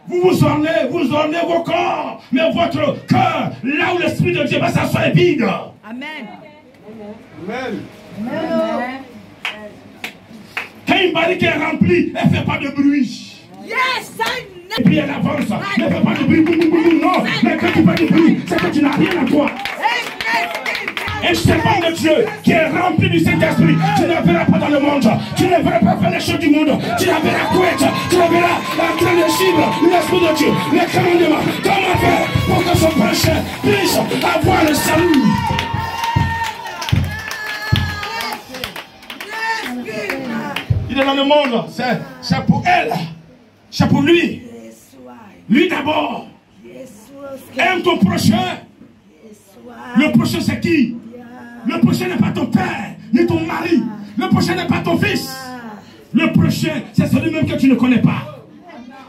Vous ornez vos corps, mais votre cœur, là où l'Esprit de Dieu va s'asseoir, est vide. Amen. Amen. Amen. Quand une barrique est remplie, elle ne fait pas de bruit. Yes, et puis elle avance, elle ne fait pas de bruit, non. Mais quand tu fais du bruit, c'est que tu n'as rien à toi. Et je te parle de Dieu qui est rempli du Saint-Esprit. Tu ne verras pas dans le monde. Tu ne verras pas faire les choses du monde. Tu ne verras couette. Tu ne verras en train de suivre l'Esprit de Dieu. Les commandements. Comment faire pour que son prochain puisse avoir le salut? Il est dans le monde. C'est pour elle. C'est pour lui. Lui d'abord. Aime ton prochain. Le prochain c'est qui? Le prochain n'est pas ton père, ni ton mari. Le prochain n'est pas ton fils. Le prochain, c'est celui même que tu ne connais pas.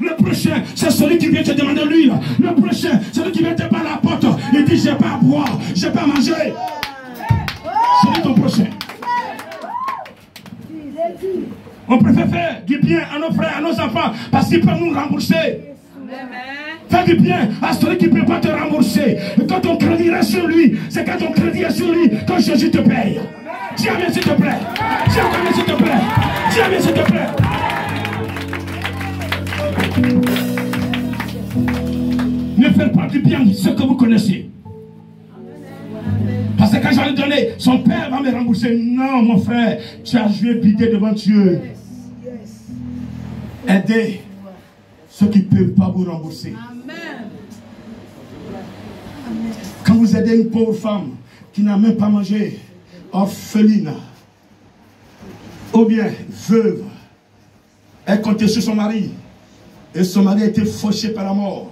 Le prochain, c'est celui qui vient te demander l'huile. Le prochain, c'est celui qui vient te battre à la porte. Il dit, j'ai pas à boire, j'ai pas à manger. C'est ton prochain. On préfère faire du bien à nos frères, à nos enfants, parce qu'ils peuvent nous rembourser. Fais du bien à celui qui ne peut pas te rembourser. Et quand ton crédit reste sur lui, c'est quand ton crédit est sur lui que Jésus te paye. Dis amen s'il te plaît. Dis amen s'il te plaît. Dis amen s'il te plaît. Ne faites pas du bien ce que vous connaissez. Parce que quand j'allais donner, son père va me rembourser. Non, mon frère, tu as joué bidé devant Dieu. Aidez ceux qui ne peuvent pas vous rembourser. Amen. Quand vous aidez une pauvre femme qui n'a même pas mangé, orpheline, ou bien veuve, elle comptait sur son mari, et son mari a été fauché par la mort.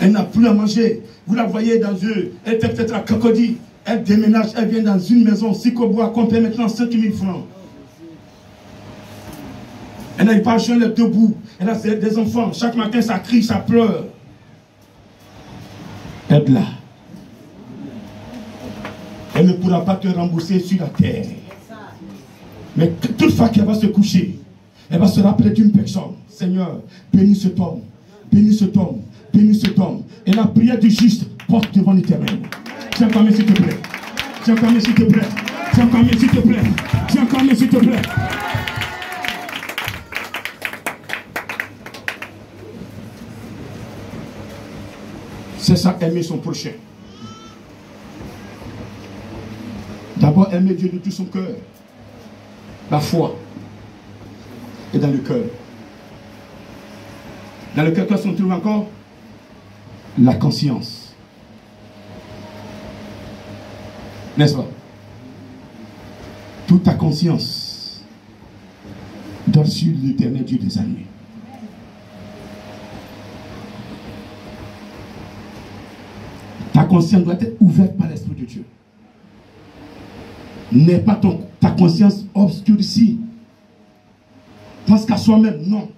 Elle n'a plus à manger. Vous la voyez dans Dieu, elle était peut-être à Cocody, elle déménage, elle vient dans une maison, Sicobois, qu'on paie maintenant 5 000 francs. Elle n'arrive pas à joindre les deux bouts. Elle a des enfants. Chaque matin, ça crie, ça pleure. Aide-la. Elle ne pourra pas te rembourser sur la terre. Mais toutefois qu'elle va se coucher, elle va se rappeler d'une personne. Seigneur, bénis cet homme. Bénis cet homme. Bénis cet homme. Et la prière du juste porte devant l'Éternel. Tiens quand même s'il te plaît. Tiens quand même s'il te plaît. Tiens quand même s'il te plaît. Tiens quand même s'il te plaît. C'est ça, aimer son prochain. D'abord, aimer Dieu de tout son cœur. La foi est dans le cœur. Dans le cœur, qu'est-ce qu'on trouve encore? La conscience. N'est-ce pas? Toute ta conscience toi sur l'Éternel Dieu des armées. Ta conscience doit être ouverte par l'Esprit de Dieu. N'est pas ta conscience obscurcie. Pense qu'à soi-même, non.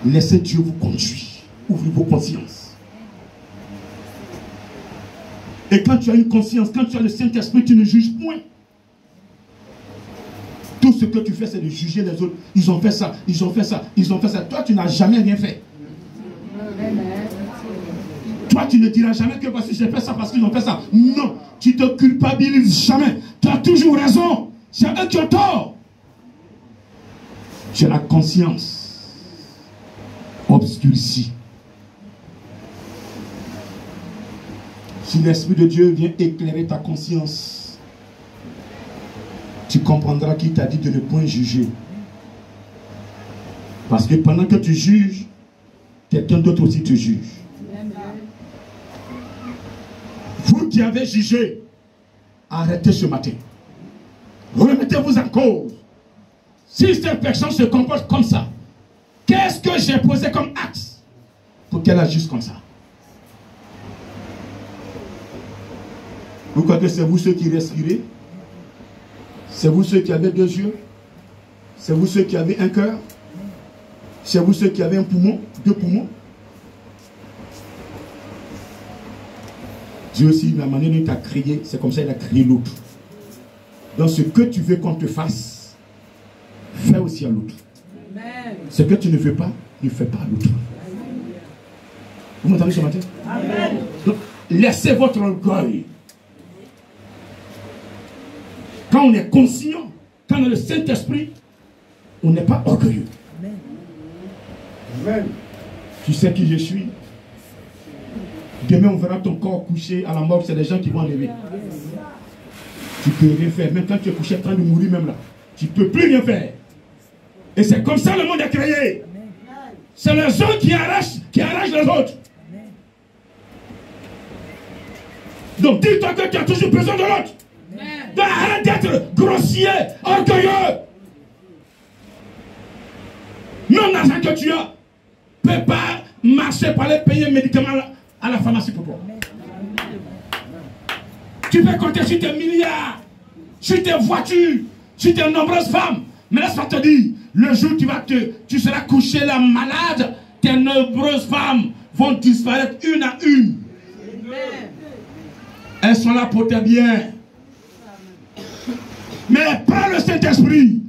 Laissez Dieu vous conduire. Ouvrez vos consciences. Et quand tu as une conscience, quand tu as le Saint-Esprit, tu ne juges point. Tout ce que tu fais, c'est de juger les autres. Ils ont fait ça, ils ont fait ça, ils ont fait ça. Toi, tu n'as jamais rien fait. Toi, tu ne diras jamais que parce que j'ai fait ça, parce qu'ils ont fait ça. Non, tu ne te culpabilises jamais. Tu as toujours raison. C'est eux qui ont tort. Tu as la conscience obscurcie. Si l'Esprit de Dieu vient éclairer ta conscience, tu comprendras qu'il t'a dit de ne point juger. Parce que pendant que tu juges, quelqu'un d'autre aussi te juge. Vous qui avez jugé, arrêtez ce matin. Remettez-vous en cause. Si cette personne se comporte comme ça, qu'est-ce que j'ai posé comme axe pour qu'elle agisse comme ça? Vous croyez que c'est vous ceux qui respirez? C'est vous ceux qui avez 2 yeux? C'est vous ceux qui avez un cœur? C'est vous ceux qui avez un poumon, 2 poumons? Dieu aussi, la manière dont il t'a créé, c'est comme ça qu'il a créé l'autre. Donc ce que tu veux qu'on te fasse, fais aussi à l'autre. Ce que tu ne veux pas, ne fais pas à l'autre. Vous m'entendez ce matin? Amen. Donc, laissez votre orgueil. Quand on est conscient, quand on a le Saint-Esprit, on n'est pas orgueilleux. Amen. Tu sais qui je suis? Demain, on verra ton corps couché à la mort. C'est les gens qui vont enlever. Tu peux rien faire. Même quand tu es couché en train de mourir, même là, tu ne peux plus rien faire. Et c'est comme ça le monde est créé. C'est les uns qui arrachent les autres. Donc dis-toi que tu as toujours besoin de l'autre. Donc arrête d'être grossier, orgueilleux. Même l'argent que tu as ne peut pas marcher pour aller payer un médicament à la pharmacie pour toi. Tu peux compter sur tes milliards, sur tes voitures, sur tes nombreuses femmes. Mais laisse-moi te dire, le jour où tu seras couché là malade, tes nombreuses femmes vont disparaître une à une. Elles sont là pour tes biens. Mais par le Saint-Esprit,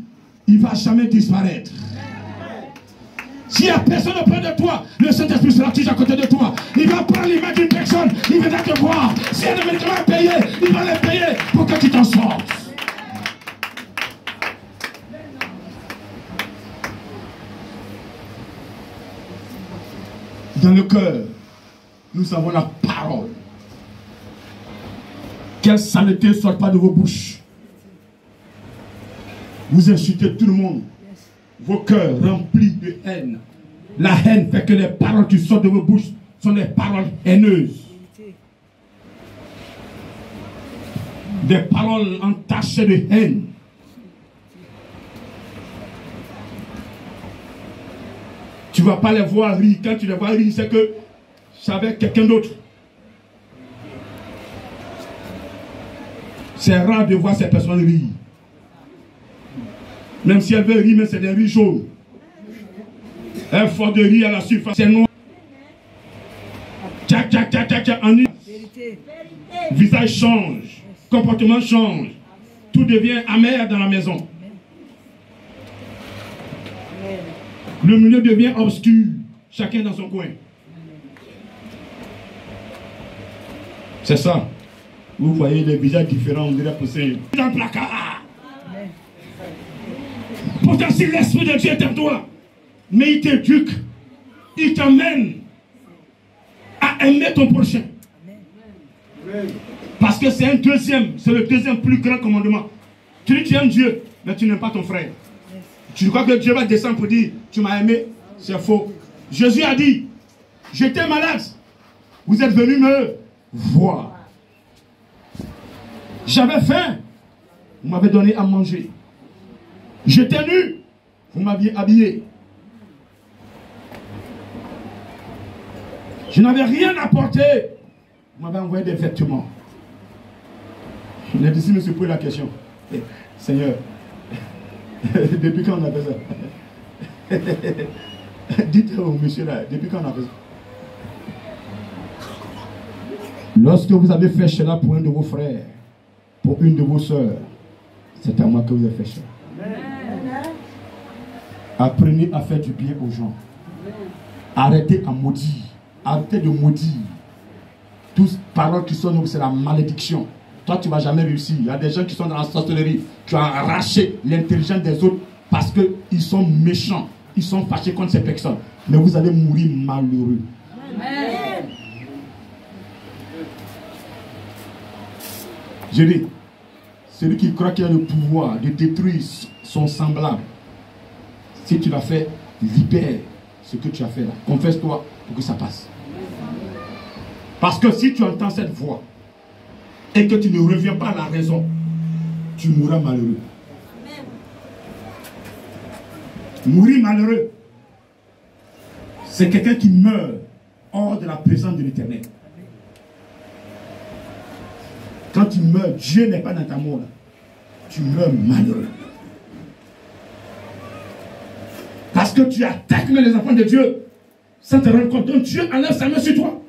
il ne va jamais disparaître. S'il n'y a personne auprès de toi, le Saint-Esprit sera toujours à côté de toi. Il va prendre l'image d'une personne, il viendra te voir. S'il y a des médicaments à payer, il va les payer pour que tu t'en sortes. Dans le cœur, nous avons la parole. Quelle saleté ne sort pas de vos bouches. Vous insultez tout le monde. Vos cœurs remplis de haine. La haine fait que les paroles qui sortent de vos bouches sont des paroles haineuses. Des paroles entachées de haine. Tu ne vas pas les voir rire. Quand tu les vois rire, c'est que c'est avec quelqu'un d'autre. C'est rare de voir ces personnes rire. Même si elles veulent rire, mais c'est des rires jaunes. Elles font de rire à la surface. C'est noir. Tchac, tchac, tchac, tchac, tchac. Visage change. Comportement change. Tout devient amer dans la maison. Le milieu devient obscur. Chacun dans son coin. C'est ça. Vous voyez les visages différents, on dirait pousser dans le placard. Pourtant, si l'Esprit de Dieu est en toi, mais il t'éduque, il t'amène à aimer ton prochain. Parce que c'est le deuxième plus grand commandement. Tu dis que tu aimes Dieu, mais tu n'aimes pas ton frère. Tu crois que Dieu va descendre pour dire, tu m'as aimé? C'est faux. Jésus a dit, j'étais malade, vous êtes venus me voir. J'avais faim, vous m'avez donné à manger. J'étais nu, Vous m'aviez habillé. Je n'avais rien à porter. Vous m'avez envoyé des vêtements. Les disciples me se posent la question. Seigneur, depuis quand on a fait ça? Dites au monsieur là, depuis quand on a fait ça? Lorsque vous avez fait cela pour un de vos frères, pour une de vos soeurs, c'est à moi que vous avez fait cela. Apprenez à faire du bien aux gens. Arrêtez à maudire. Arrêtez de maudire. Toutes paroles qui sont, c'est la malédiction. Toi, tu ne vas jamais réussir. Il y a des gens qui sont dans la sorcellerie. Tu as arraché l'intelligence des autres parce qu'ils sont méchants. Ils sont fâchés contre ces personnes. Mais vous allez mourir malheureux. Amen. Je dis, celui qui croit qu'il a le pouvoir de détruire son semblable, si tu l'as fait, libère ce que tu as fait là. Confesse-toi pour que ça passe. Parce que si tu entends cette voix et que tu ne reviens pas à la raison, tu mourras malheureux. Mourir malheureux, c'est quelqu'un qui meurt hors de la présence de l'Éternel. Quand tu meurs, Dieu n'est pas dans ta mort. Tu meurs malheureux. Parce que tu attaques les enfants de Dieu sans te rendre compte. Donc Dieu enlève sa main sur toi.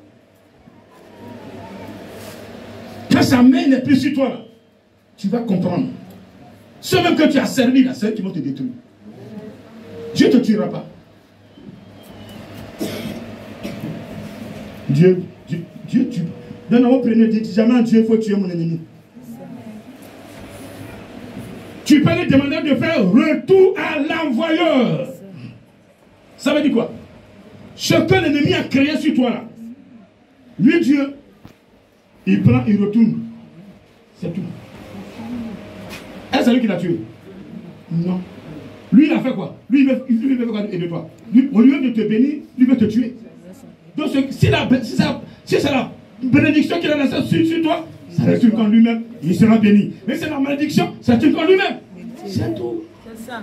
Quand sa main n'est plus sur toi, là, tu vas comprendre. Ceux même que tu as servi, là, c'est eux qui vont te détruire. Dieu ne te tuera pas. Dieu tue. Dans notre premier dit jamais à Dieu, il faut tuer mon ennemi. Tu peux lui demander de faire retour à l'envoyeur. Ça veut dire quoi? Ce que l'ennemi a créé sur toi là, lui Dieu, il prend, il retourne. C'est tout. Est-ce que c'est lui qui l'a tué? Non. Lui il a fait quoi? Lui il veut faire quoi de toi? Lui, au lieu de te bénir, lui veut te tuer. Donc si c'est la bénédiction qu'il a laissée sur toi, ça reste contre lui-même, il sera béni. Mais c'est la malédiction, ça reste contre lui-même. C'est tout. C'est ça.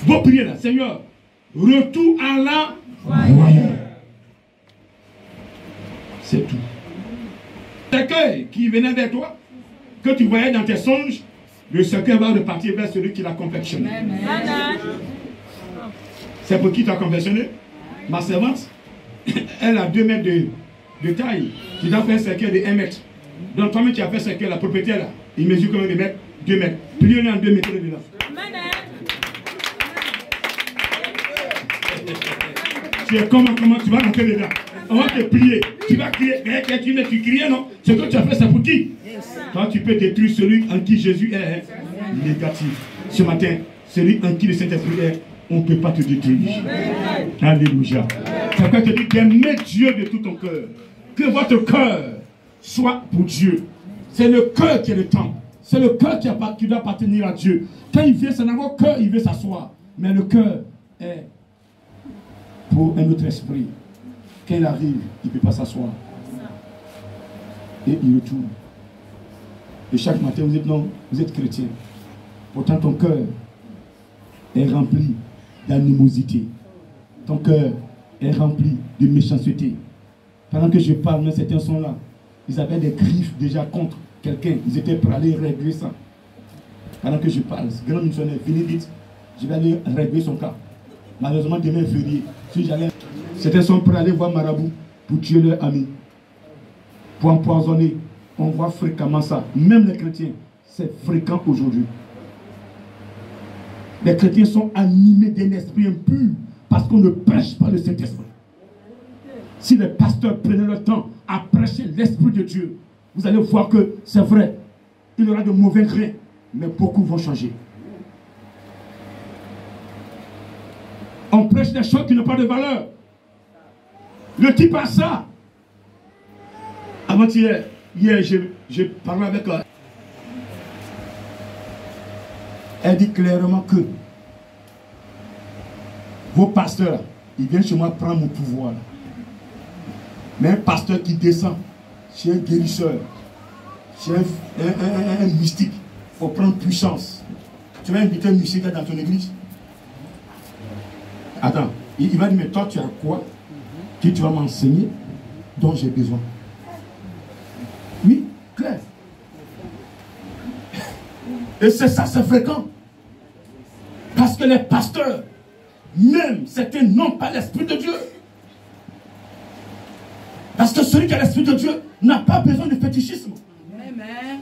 Vos prières là, Seigneur, retour à l'envoyeur. C'est tout. Cercueil qui venait vers toi, que tu voyais dans tes songes, le cercueil va repartir vers celui qui l'a confectionné. C'est pour qui tu as confectionné? Ma servante, elle a 2 mètres de taille. Tu dois faire un cercueil de 1 mètre. Donc toi-même tu as fait un cercueil, la propriétaire là, il mesure combien de mètres? 2 mètres. Pliez-le en 2 mètres dedans. Tu es comment tu vas rentrer dedans? On va te plier. Tu vas crier. Tu criais, non? Ce que tu as fait, c'est pour qui? Toi, tu peux détruire celui en qui Jésus est négatif. Ce matin, celui en qui le Saint-Esprit est, on ne peut pas te détruire. Alléluia. C'est pourquoi je te dis d'aimer Dieu de tout ton cœur. Que votre cœur soit pour Dieu. C'est le cœur qui est le temple. C'est le cœur qui doit appartenir à Dieu. Quand il vient, c'est dans votre cœur, il veut s'asseoir. Mais le cœur est pour un autre esprit. Quand il arrive, il ne peut pas s'asseoir. Et il retourne. Et chaque matin, vous dites non, vous êtes chrétien. Pourtant, ton cœur est rempli d'animosité. Ton cœur est rempli de méchanceté. Pendant que je parle, certains sont là. Ils avaient des griffes déjà contre quelqu'un. Ils étaient prêts à aller régler ça. Pendant que je parle, ce grand missionnaire, venez vite, je vais aller régler son cas. Malheureusement, demain est férié. Si j'allais, certains sont prêts à aller voir Marabout pour tuer leurs amis, pour empoisonner. On voit fréquemment ça. Même les chrétiens, c'est fréquent aujourd'hui. Les chrétiens sont animés d'un esprit impur parce qu'on ne prêche pas le Saint-Esprit. Si les pasteurs prenaient le temps à prêcher l'Esprit de Dieu, vous allez voir que c'est vrai, il y aura de mauvais grains, mais beaucoup vont changer. On prêche des choses qui n'ont pas de valeur. Le type a ça. Avant-hier, j'ai parlé avec elle. Elle dit clairement que vos pasteurs, ils viennent chez moi prendre mon pouvoir. Mais un pasteur qui descend chez un guérisseur, chez un mystique, pour prendre puissance. Tu vas inviter un musique dans ton église. Attends, il va dire, mais toi tu as quoi que tu vas m'enseigner dont j'ai besoin? Oui, clair. Et c'est ça, c'est fréquent. Parce que les pasteurs, même certains n'ont pas l'Esprit de Dieu. Parce que celui qui a l'Esprit de Dieu n'a pas besoin de fétichisme. Amen.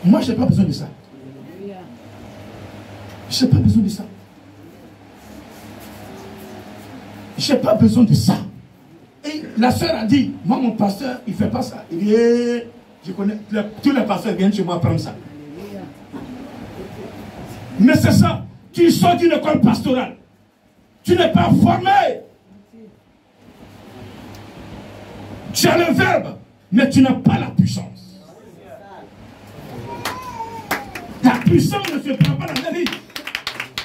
Moi, je n'ai pas besoin de ça. Je n'ai pas besoin de ça. Je n'ai pas besoin de ça. Et la sœur a dit, moi, mon pasteur, il ne fait pas ça. Il dit, je connais, tous les pasteurs viennent chez moi prendre ça. Mais c'est ça. Tu sors d'une école pastorale. Tu n'es pas formé. Tu as le verbe, mais tu n'as pas la puissance. Ta puissance ne se prend pas dans un livre.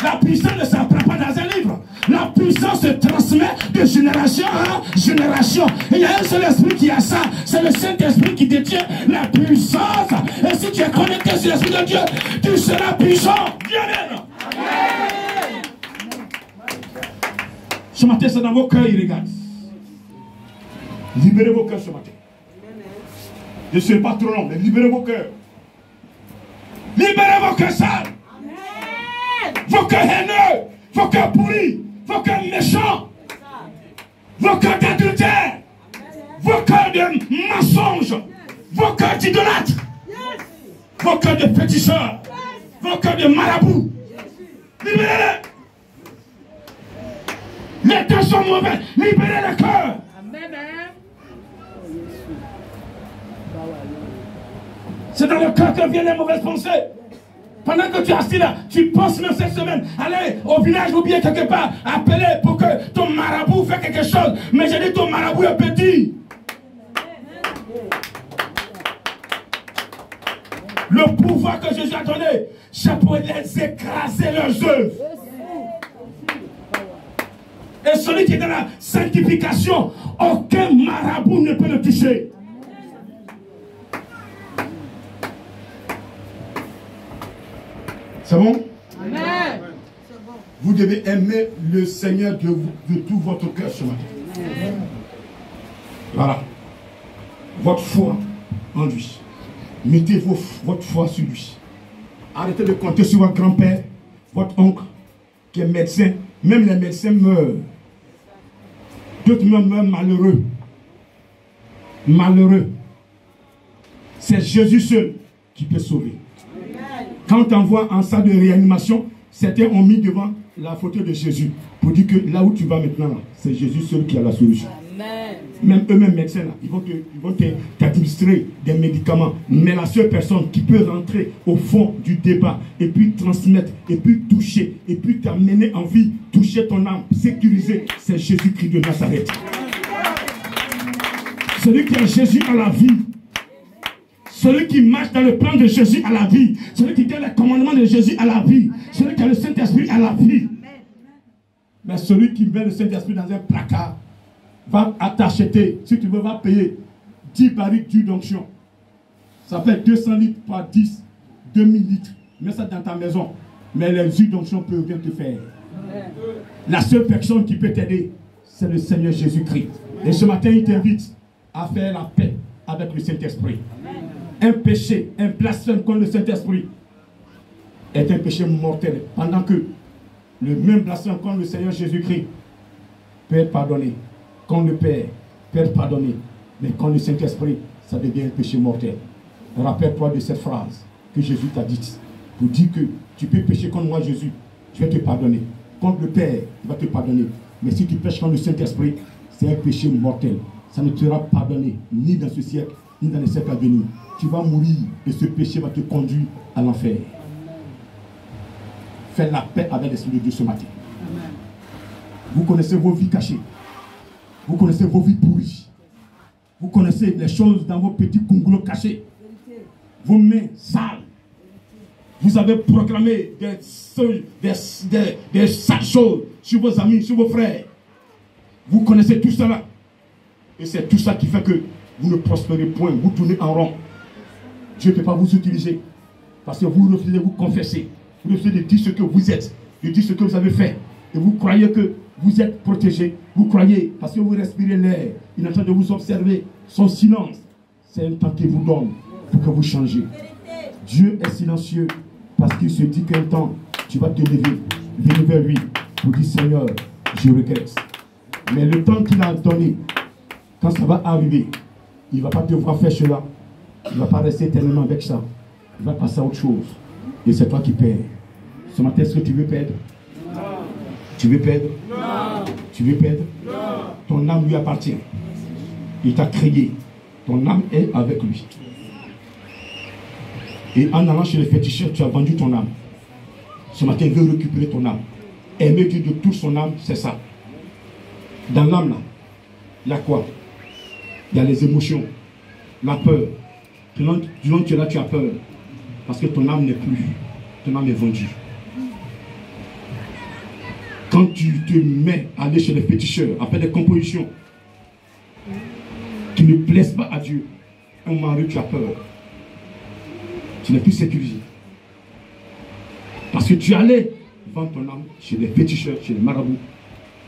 La puissance ne s'apprend pas dans un livre. La puissance se transmet de génération en génération. Et il y a un seul esprit qui a ça. C'est le Saint-Esprit qui détient la puissance. Et si tu es connecté sur l'Esprit de Dieu, tu seras puissant. Amen. Ce matin, c'est dans vos cœurs, il regarde. Libérez vos cœurs ce matin. Je ne suis pas trop long, mais libérez vos cœurs. Libérez vos cœurs sales. Vos cœurs haineux, vos cœurs pourris, vos cœurs méchants, vos cœurs d'adultère, vos cœurs de mensonges, vos cœurs d'idolâtres, vos cœurs de féticheurs, vos cœurs de marabouts. Libérez-les. Les temps sont mauvais. Libérez le cœur. C'est dans le cœur que viennent les mauvaises pensées. Pendant que tu es assis là, tu penses même cette semaine, allez au village ou bien quelque part, appeler pour que ton marabout fasse quelque chose. Mais j'ai dit ton marabout est petit. Le pouvoir que Jésus a donné, c'est pour les écraser leurs œuvres. Et celui qui est dans la sanctification, aucun marabout ne peut le toucher. C'est bon? Amen. Vous devez aimer le Seigneur de tout votre cœur ce matin. Amen. Voilà. Votre foi en lui. Mettez votre foi sur lui. Arrêtez de compter sur votre grand-père, votre oncle, qui est médecin. Même les médecins meurent. D'autres meurent malheureux. Malheureux. C'est Jésus seul qui peut sauver. Quand on voit en salle de réanimation, certains ont mis devant la photo de Jésus pour dire que là où tu vas maintenant, c'est Jésus seul qui a la solution. Amen. Même eux-mêmes médecins, là, ils vont t'administrer des médicaments. Mais la seule personne qui peut rentrer au fond du débat et puis transmettre, et puis toucher, et puis t'amener en vie, toucher ton âme, sécuriser, c'est Jésus-Christ de Nazareth. Celui qui a Jésus à la vie. Celui qui marche dans le plan de Jésus à la vie. Celui qui tient les commandements de Jésus à la vie. Celui qui a le Saint-Esprit à la vie. Mais celui qui met le Saint-Esprit dans un placard va t'acheter, si tu veux, va payer 10 barriques d'huile d'onction. Ça fait 200 litres par 10, 2000 litres. Mets ça dans ta maison. Mais les huiles d'onction peuvent bien te faire. La seule personne qui peut t'aider, c'est le Seigneur Jésus-Christ. Et ce matin, il t'invite à faire la paix avec le Saint-Esprit. Un péché, un blasphème contre le Saint-Esprit est un péché mortel. Pendant que le même blasphème contre le Seigneur Jésus-Christ peut être pardonné. Contre le Père peut être pardonné. Mais contre le Saint-Esprit, ça devient un péché mortel. Rappelle-toi de cette phrase que Jésus t'a dite. Pour dire que tu peux pécher contre moi, Jésus, je vais te pardonner. Contre le Père, il va te pardonner. Mais si tu pêches contre le Saint-Esprit, c'est un péché mortel. Ça ne te sera pardonné ni dans ce siècle, ni dans les siècles à venir. Tu vas mourir et ce péché va te conduire à l'enfer. Fais la paix avec l'Esprit de Dieu ce matin. Amen. Vous connaissez vos vies cachées. Vous connaissez vos vies pourries. Vous connaissez les choses dans vos petits conglos cachés. Vos mains sales. Vous avez proclamé des sales choses sur vos amis, sur vos frères. Vous connaissez tout cela. Et c'est tout ça qui fait que vous ne prospérez point. Vous tournez en rond. Dieu ne peut pas vous utiliser. Parce que vous refusez de vous confesser. Vous refusez de dire ce que vous êtes, de dire ce que vous avez fait. Et vous croyez que vous êtes protégé. Vous croyez, parce que vous respirez l'air, il est en train de vous observer. Son silence, c'est un temps qu'il vous donne pour que vous changez. Dieu est silencieux parce qu'il se dit qu'un temps, tu vas te lever, venir vers lui pour dire Seigneur, je regrette. Mais le temps qu'il a donné, quand ça va arriver, il ne va pas devoir faire cela. Il ne va pas rester éternellement avec ça. Il va passer à autre chose. Et c'est toi qui perds. Ce matin, est-ce que tu veux perdre? Non. Tu veux perdre? Non. Tu veux perdre? Non. Ton âme lui appartient. Il t'a créé. Ton âme est avec lui. Et en allant chez les féticheurs, tu as vendu ton âme. Ce matin, il veut récupérer ton âme. Aimer Dieu de toute son âme, c'est ça. Dans l'âme, là, il y a quoi? Il y a les émotions, la peur. Du moment que tu es là, tu as peur. Parce que ton âme n'est plus. Ton âme est vendue. Quand tu te mets à aller chez les féticheurs, à faire des compositions qui ne plaisent pas à Dieu, un moment donné, tu as peur. Tu n'es plus sécurisé. Parce que tu allais vendre ton âme chez les féticheurs, chez les marabouts.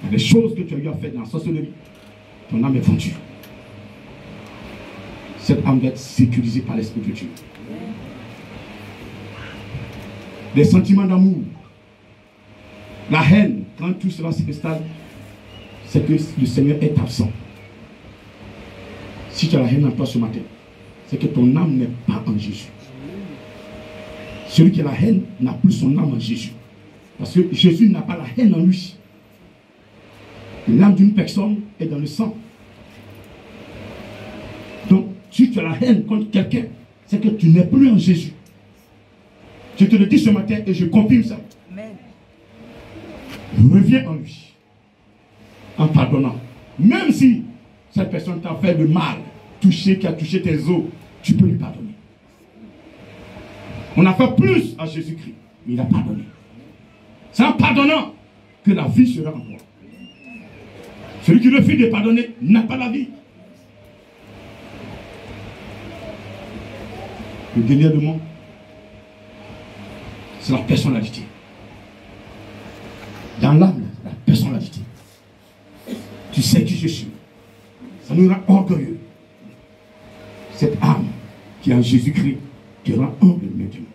Il y a des choses que tu as eu à faire dans la sorcellerie. Ton âme est vendue. Cette âme va être sécurisée par l'Esprit de Dieu. Les sentiments d'amour, la haine, quand tout cela s'installe, c'est que le Seigneur est absent. Si tu as la haine en toi ce matin, c'est que ton âme n'est pas en Jésus. Celui qui a la haine n'a plus son âme en Jésus. Parce que Jésus n'a pas la haine en lui. L'âme d'une personne est dans le sang. Donc, si tu as la haine contre quelqu'un, c'est que tu n'es plus en Jésus. Je te le dis ce matin et je confirme ça. Amen. Reviens en lui. En pardonnant. Même si cette personne t'a fait de mal, qui a touché tes os, tu peux lui pardonner. On a fait plus à Jésus-Christ, mais il a pardonné. C'est en pardonnant que la vie sera en toi. Celui qui refuse de pardonner n'a pas la vie. Le délire de monde, c'est la personnalité. Dans l'âme, la personnalité. Tu sais qui je suis. Ça nous rend orgueilleux. Cette âme qui est en Jésus-Christ, qui rend humble maintenant.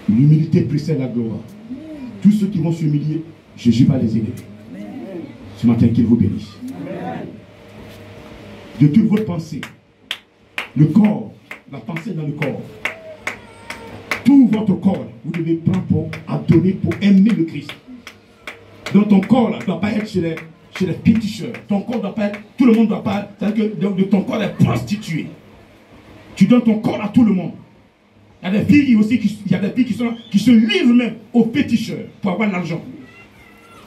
L'humilité précède la gloire. Tous ceux qui vont s'humilier, Jésus va les élever. Ce matin, qu'il vous bénisse. De toute votre pensée, le corps, la pensée dans le corps, tout votre corps, vous devez prendre pour adonner, pour aimer le Christ. Donc ton corps ne doit pas être chez les féticheurs. Ton corps ne doit pas être, tout le monde ne doit pas, c'est-à-dire que ton corps est prostitué. Tu donnes ton corps à tout le monde. Il y a des filles aussi qui se livrent même aux féticheurs pour avoir l'argent.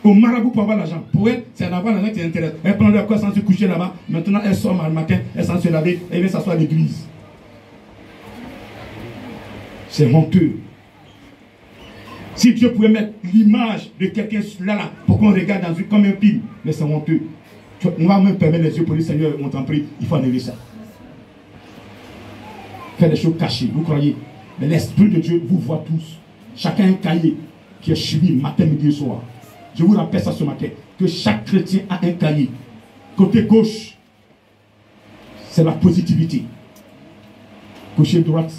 Au marabout pour avoir l'argent. Pour elle, c'est d'avoir l'argent qui les intéresse. Elle prend leur corps sans se coucher là-bas. Maintenant, elle sort le matin, elle sans se laver, elle vient s'asseoir à l'église. C'est honteux. Si Dieu pouvait mettre l'image de quelqu'un là, pour qu'on regarde dans une, comme un film, mais c'est honteux. On va même fermer les yeux pour dire Seigneur, on t'en prie, il faut enlever ça. Faire des choses cachées, vous croyez? Mais l'Esprit de Dieu vous voit tous. Chacun un cahier qui est suivi matin, midi et soir. Je vous rappelle ça ce matin, que chaque chrétien a un cahier. Côté gauche, c'est la positivité. Côté droite,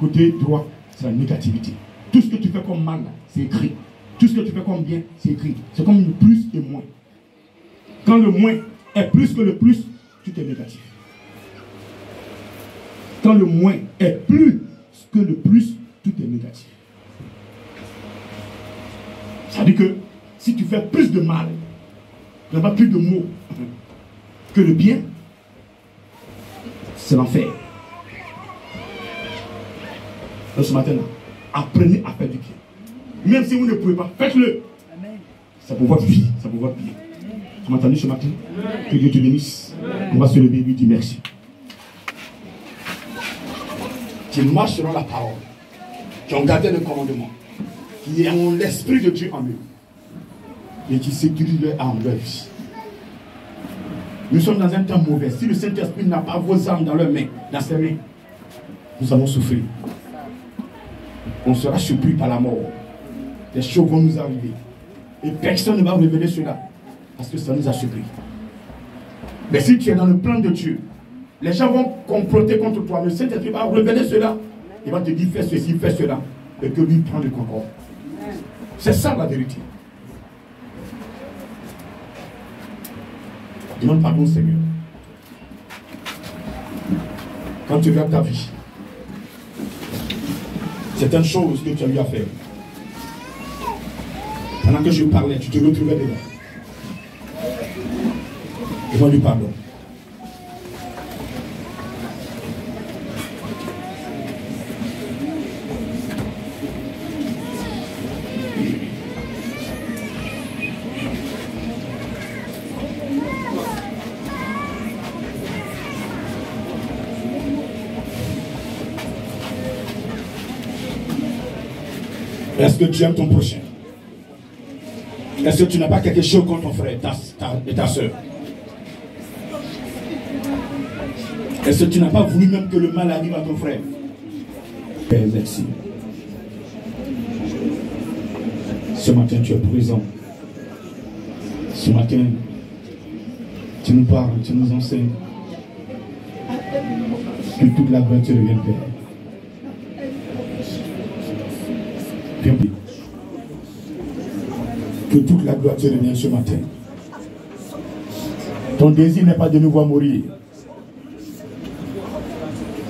côté droit, c'est la négativité. Tout ce que tu fais comme mal, c'est écrit. Tout ce que tu fais comme bien, c'est écrit. C'est comme le plus et moins. Quand le moins est plus que le plus, tout est négatif. Quand le moins est plus que le plus, tout est négatif. Ça veut dire que si tu fais plus de mal, il n'y a pas plus de mots que le bien, c'est l'enfer. Donc ce matin-là, apprenez à faire du bien. Même si vous ne pouvez pas, faites-le. C'est pour votre vie, c'est pour votre bien. Tu m'as entendu ce matin? Que Dieu te bénisse. On va se lever et lui dire merci. Qui marchent selon la parole, qui ont gardé le commandement, qui ont l'Esprit de Dieu en eux et qui sécurisent leur âme, leur vie. Nous sommes dans un temps mauvais. Si le Saint-Esprit n'a pas vos âmes dans leurs mains, dans ses mains, nous allons souffrir. On sera surpris par la mort. Les choses vont nous arriver. Et personne ne va révéler cela. Parce que ça nous a surpris. Mais si tu es dans le plan de Dieu, les gens vont comploter contre toi. Mais le Saint-Esprit va révéler cela. Il va te dire fais ceci, fais cela. Et que lui prend le contrôle. C'est ça la vérité. Demande pardon au Seigneur. Quand tu regardes ta vie, certaines choses que tu as eu à faire. Pendant que je parlais, tu te retrouvais dedans. Demande lui pardon. Est-ce que tu aimes ton prochain? Est-ce que tu n'as pas quelque chose contre ton frère et ta soeur? Est-ce que tu n'as pas voulu même que le mal arrive à ton frère? Père, merci. Ce matin, tu es présent. Ce matin, tu nous parles, tu nous enseignes. Que toute la gloire te revienne, Père. Que toute la gloire te revienne ce matin. Ton désir n'est pas de nous voir mourir.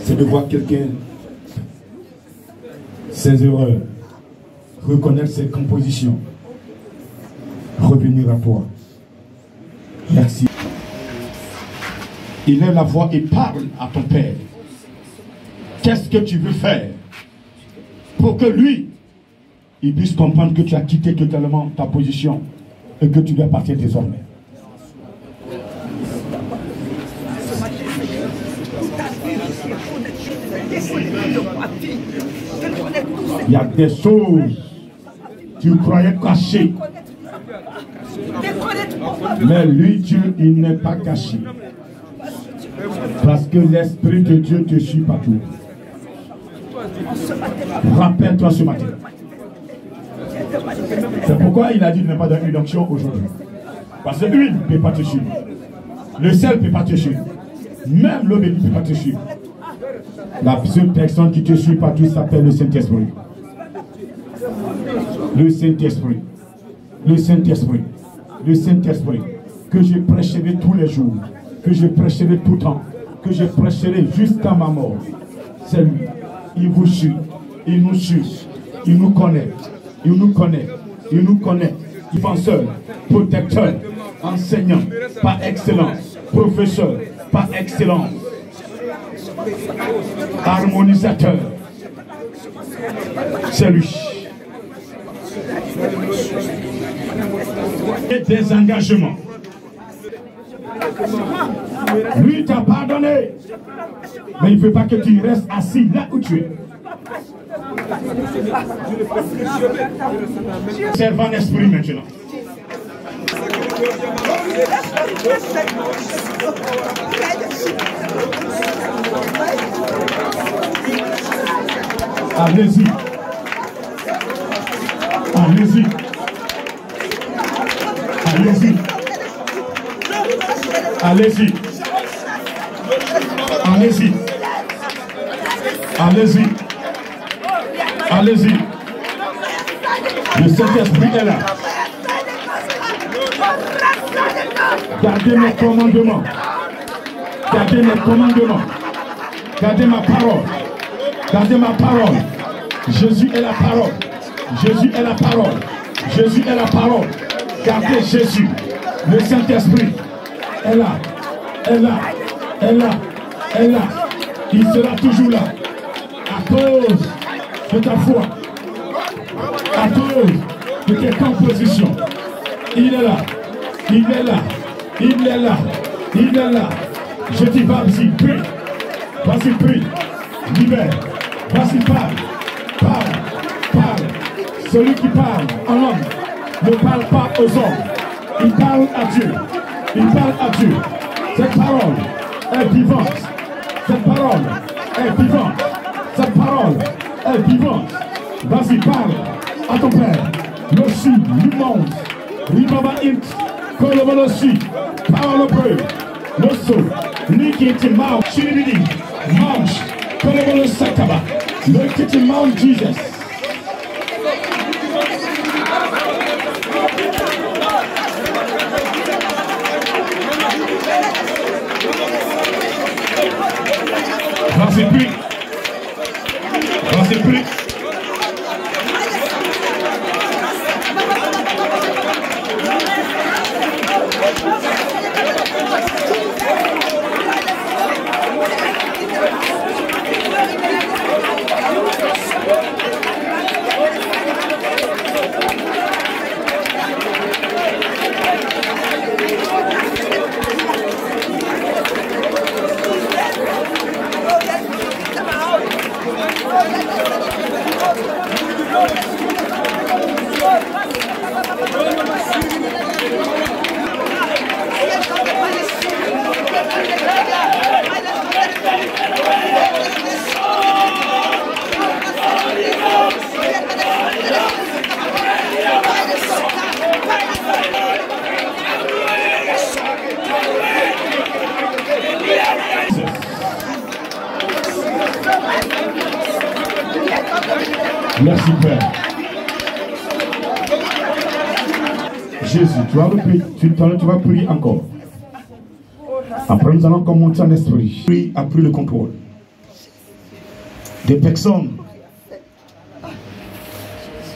C'est de voir quelqu'un, ses erreurs, reconnaître ses compositions, revenir à toi. Merci. Il lève la voix et parle à ton Père. Qu'est-ce que tu veux faire pour que lui, il puisse comprendre que tu as quitté totalement ta position et que tu lui appartiens désormais. Il y a des choses que tu croyais cachées. Mais lui, Dieu, il n'est pas caché. Parce que l'Esprit de Dieu te suit partout. Rappelle-toi ce matin. C'est pourquoi il a dit qu'il n'y a pas de onction aujourd'hui. Parce que l'huile ne peut pas te suivre. Le sel ne peut pas te suivre. Même l'eau bénie ne peut pas te suivre. La seule personne qui te suit partout s'appelle le Saint-Esprit. Le Saint-Esprit. Le Saint-Esprit. Le Saint-Esprit. Que je prêcherai tous les jours. Que je prêcherai tout le temps. Que je prêcherai jusqu'à ma mort. C'est lui. Il vous suit. Il nous suit. Il nous connaît. Il nous connaît. Il nous connaît. Penseur, protecteur, enseignant, par excellence. Professeur, par excellence. Harmonisateur. C'est lui. Et des engagements. Lui t'a pardonné. Mais il ne veut pas que tu restes assis là où tu es. Servant d'esprit maintenant. Allez-y. Allez-y. Allez-y. Allez-y. Allez-y. Allez-y. Allez-y. Le Saint-Esprit est là. Gardez mes commandements. Gardez mes commandements. Gardez ma parole. Gardez ma parole. Jésus est la parole. Jésus est la parole. Jésus est la parole. Gardez Jésus. Le Saint-Esprit est là. Est là. Est là. Est là. Il sera toujours là. À cause de ta foi. À cause de tes compositions. Il est là. Il est là. Il est là. Il est là. Je dis, vas-y, prie. Vas-y, prie. Libère. Vas-y, parle. Parle. Parle. Celui qui parle en homme ne parle pas aux hommes. Il parle à Dieu. Il parle à Dieu. Cette parole est vivante. Cette parole est vivante. Cette parole est vivante. Vas-y, parle à ton père. Le si, l'immense, l'imama int, le si, parle au père. Le saut, l'ikiti marche, chiribidi, marche, le sakaba, le kiti Mount Jesus. Vas-y, plus. Vas-y, plus. Merci Père. Jésus, tu vas prier encore. Après nous allons commencer en esprit. Prie a pris le contrôle. Des personnes,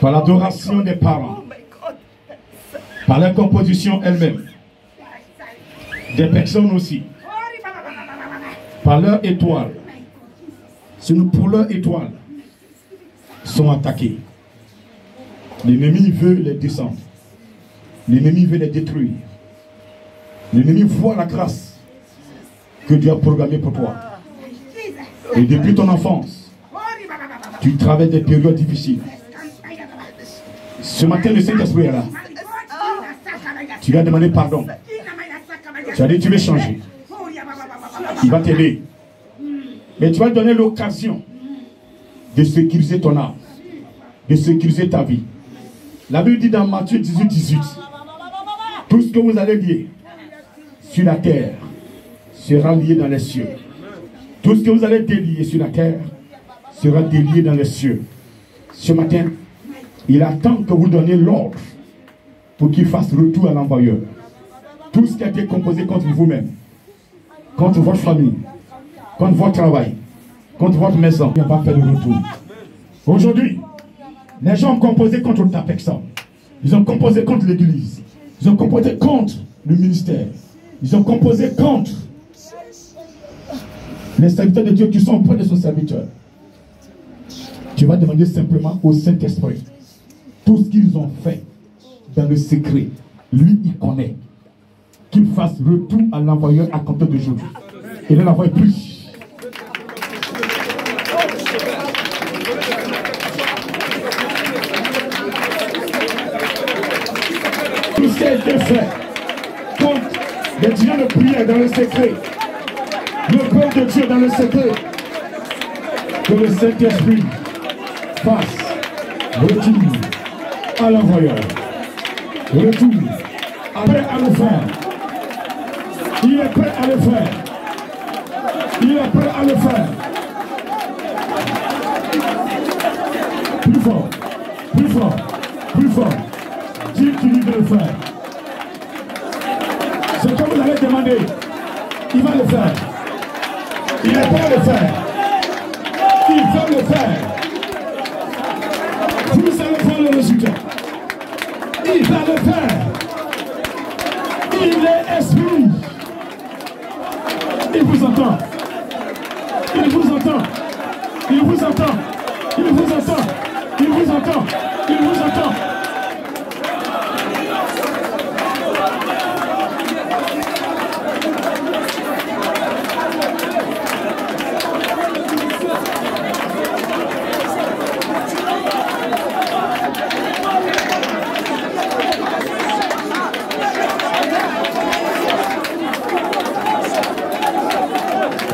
par l'adoration des parents, par la composition elle-même, des personnes aussi, par leur étoile, pour leur étoile, sont attaqués. L'ennemi veut les descendre. L'ennemi veut les détruire. L'ennemi voit la grâce que Dieu a programmée pour toi. Et depuis ton enfance, tu traverses des périodes difficiles. Ce matin, le Saint-Esprit est là. Tu lui as demandé pardon. Tu as dit tu veux changer. Il va t'aider. Mais tu vas donner l'occasion de sécuriser ton âme, de sécuriser ta vie. La Bible dit dans Matthieu 18, 18, tout ce que vous allez lier sur la terre sera lié dans les cieux. Tout ce que vous allez délier sur la terre sera délié dans les cieux. Ce matin, il attend que vous donniez l'ordre pour qu'il fasse retour à l'envoyeur. Tout ce qui a été composé contre vous-même, contre votre famille, contre votre travail, contre votre maison, il n'y a pas fait de retour. Aujourd'hui, les gens ont composé contre ta personne. Ils ont composé contre l'église. Ils ont composé contre le ministère. Ils ont composé contre les serviteurs de Dieu qui sont auprès de son serviteur. Tu vas demander simplement au Saint-Esprit tout ce qu'ils ont fait dans le secret. Lui, il connaît. Qu'il fasse retour à l'envoyeur à compter d'aujourd'hui. Et ne l'envoie plus. Tout ce qui a été fait contre les dieux de prière dans le secret, le peuple de Dieu dans le secret, que le Saint-Esprit fasse retour à l'envoyeur. Retour, prêt à le faire. Il est prêt à le faire. Il est prêt à le faire. Plus fort, plus fort, plus fort. Dis qu'il dit de le faire. Ce que vous allez demander, il va le faire. Il est prêt à le faire. Il va le faire. Vous allez voir le résultat. Il va le faire. Il est esprit. Il vous entend. Il vous entend. Il vous entend. Il vous entend. Il vous entend. Il vous entend.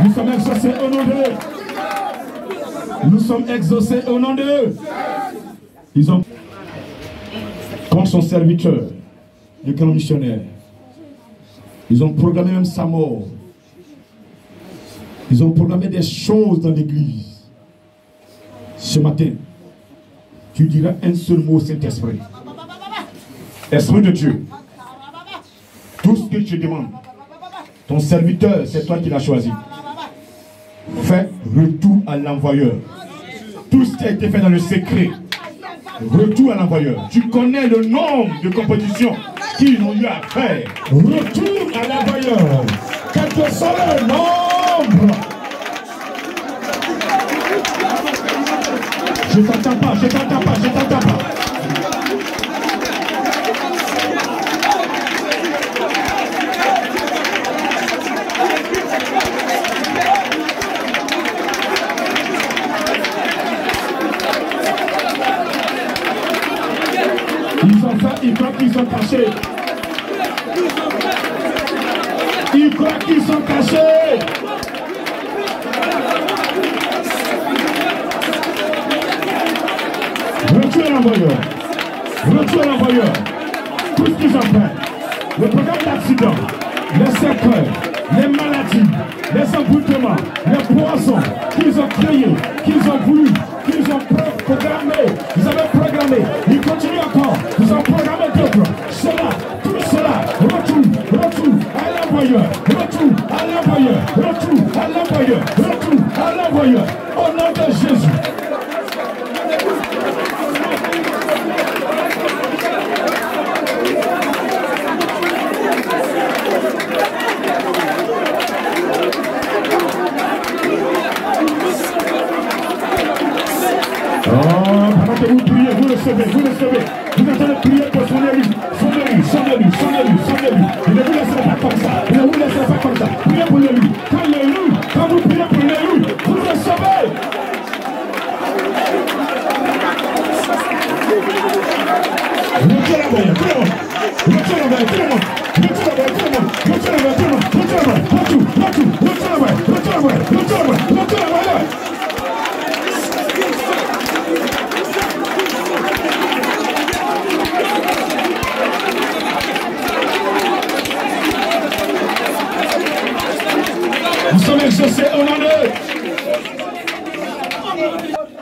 Nous sommes exaucés au nom d'eux. Nous sommes exaucés au nom d'eux. Ils ont contre son serviteur, le grand missionnaire. Ils ont programmé même sa mort. Ils ont programmé des choses dans l'église. Ce matin, tu diras un seul mot au Saint-Esprit. Esprit de Dieu, tout ce que je demande, ton serviteur, c'est toi qui l'as choisi. Fais retour à l'envoyeur. Tout ce qui a été fait dans le secret, retour à l'envoyeur. Tu connais le nombre de compétitions qu'ils ont eu à faire. Retour à l'envoyeur. Quel que soit le nombre. Je t'entends pas, je t'entends pas, je t'entends pas. Ils croient qu'ils sont cachés. Ils croient qu'ils sont cachés. Retour à l'envoyeur. Retour à l'envoyeur. Tout ce qu'ils ont fait. Le programme d'accident, les séquelles, les maladies, les emboutements, les poisons qu'ils ont créés, qu'ils ont voulu, qu'ils ont programmé. Ils avaient programmé. Ils continuent encore. Ils ont programmé d'autres. Cela, tout cela, retour à l'envoyeur. Retour à l'envoyeur. Retour à l'envoyeur. Retour à l'envoyeur. Au nom de Jésus. Pendant que vous priez, vous recevez. Vous entendez prier pour son élu. Ne vous laissez pas comme ça. Priez pour l'élu. Quand vous priez pour l'élu, vous recevez. Nous sommes exaucés au nom d'eux.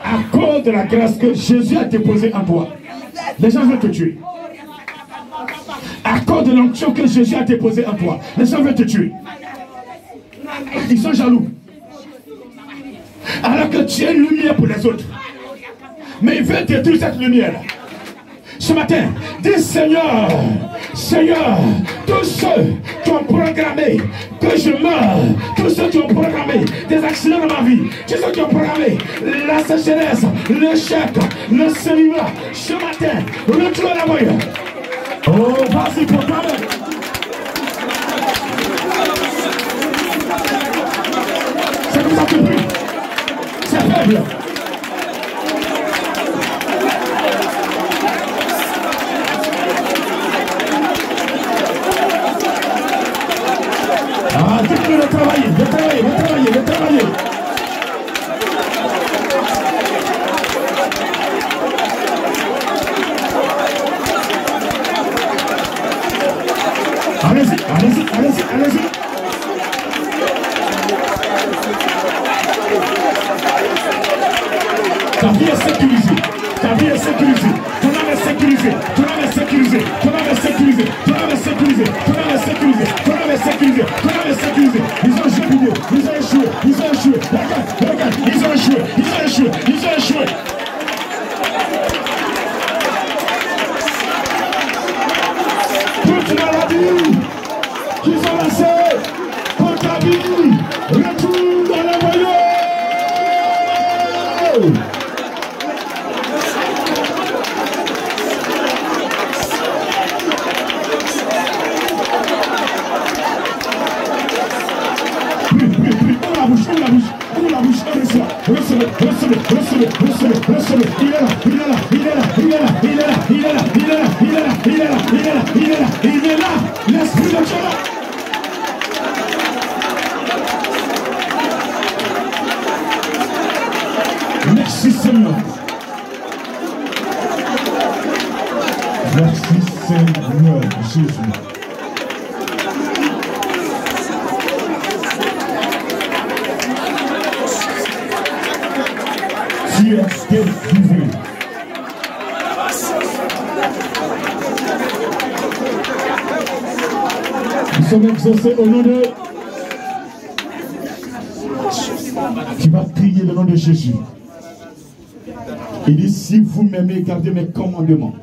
À cause de la grâce que Jésus a déposée en toi, les gens veulent te tuer. À cause de l'onction que Jésus a déposée en toi, les gens veulent te tuer. Ils sont jaloux. Alors que tu es une lumière pour les autres. Mais ils veulent détruire cette lumière. Ce matin, dis Seigneur, tous ceux qui ont programmé que je meure, tous ceux qui ont programmé des accidents dans ma vie, tous ceux qui ont programmé la sécheresse, le chèque, le célibat, ce matin, retourne à la voie. Oh, vas-y, proclame. C'est comme ça que tu pries. C'est faible. Ah, dites-le de travailler. Allez-y. Ta vie est sécurisée. Ton âme est sécurisée. Ils ont échoué. Regarde. Ils ont échoué. Toute maladie qu'ils ont lancée contre ta vie, retourne dans la voie. Ouvre la bouche, recevez. Il est là, l'esprit de Dieu. Merci Seigneur. Seigneur Jésus. Tu es délivré. Nous sommes exaucés au nom de... Tu vas crier le nom de Jésus. Il dit, si vous m'aimez, gardez mes commandements.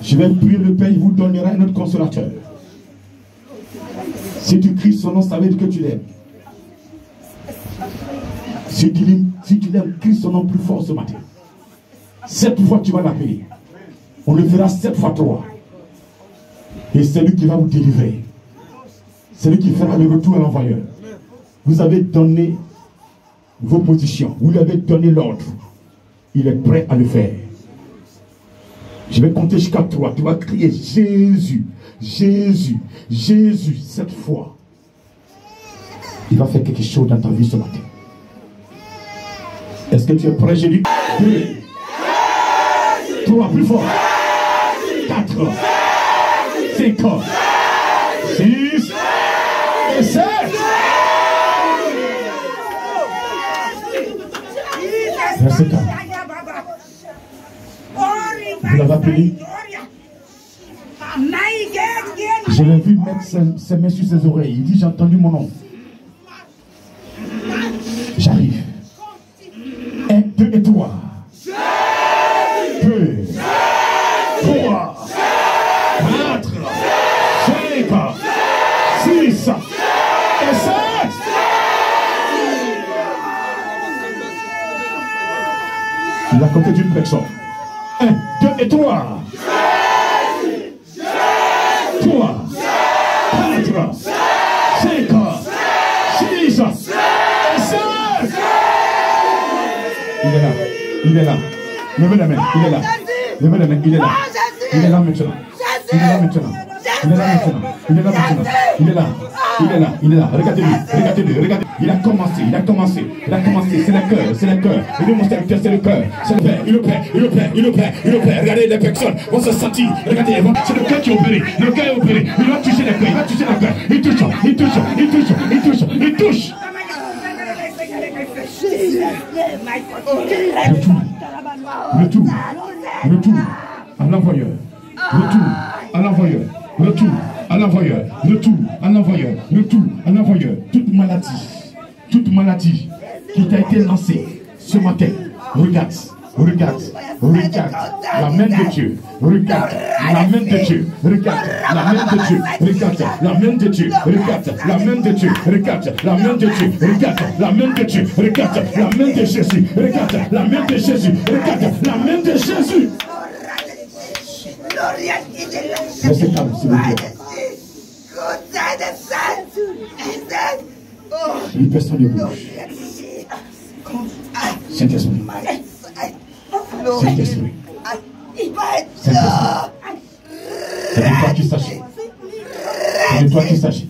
Je vais prier le Père, il vous donnera un autre consolateur. Si tu cries son nom, ça veut dire que tu l'aimes. Si tu l'aimes, crie son nom plus fort ce matin. 7 fois tu vas l'appeler. On le fera 7 fois 3. Et c'est lui qui va vous délivrer. C'est lui qui fera le retour à l'envoyeur. Vous avez donné vos positions. Vous lui avez donné l'ordre. Il est prêt à le faire. Je vais compter jusqu'à 3. Tu vas crier Jésus, Jésus, Jésus 7 fois. Il va faire quelque chose dans ta vie ce matin. Est-ce que tu es prêt? J'ai dit 2, 3, plus fort. 4, 5, 6 et 7. Restez calme. Vous l'avez appelé? Je l'ai vu mettre ses mains sur ses oreilles. Il dit, j'ai entendu mon nom. J'arrive. 1, 2 et 3. 2, 3, 4, 5, 6 et 7. Il a compté d'une personne. 1, 2 et 3. 3, 4, 5, 6 et 7. Il est là. Il est là. Levez la main. Il est là. Levez la main. Il est là. Il est là maintenant. Il est là maintenant. Il est là maintenant. Il est là maintenant. Il est là. Il est là. Il est là. Regardez-lui. Regardez-lui. Regardez. Il a commencé. Il a commencé. Il a commencé. C'est le cœur. C'est le cœur. Il est mon serviteur. C'est le cœur. C'est le père. Il le père. Il le père. Il le père. Il le père. Regardez les personnes vont se sentir. Regardez. C'est le cœur qui est opéré. Le cœur est opéré. Il va toucher le cœur. Il va toucher le cœur. Il touche. Il touche. Il touche. Il touche. Il touche. Retour à l'envoyeur. Retour à l'envoyeur. Retour à l'envoyeur. Retour à l'envoyeur. Retour à l'envoyeur. Toute maladie qui t'a été lancée ce matin, regarde la main de Dieu. Regarde la main de Dieu. Regarde la main de Dieu. Regarde la main de Dieu. Regarde la main de Dieu. Regarde la main de Dieu. Regarde la main de Dieu. Regarde la main de Jésus. Regarde la main de Jésus. Regarde la main de Jésus. Restez calme, s'il vous plaît. Une personne ne bouge. Saint-Esprit. Saint-Esprit. Saint-Esprit. C'est de toi qu'il s'agit. C'est de toi qu'il s'agit.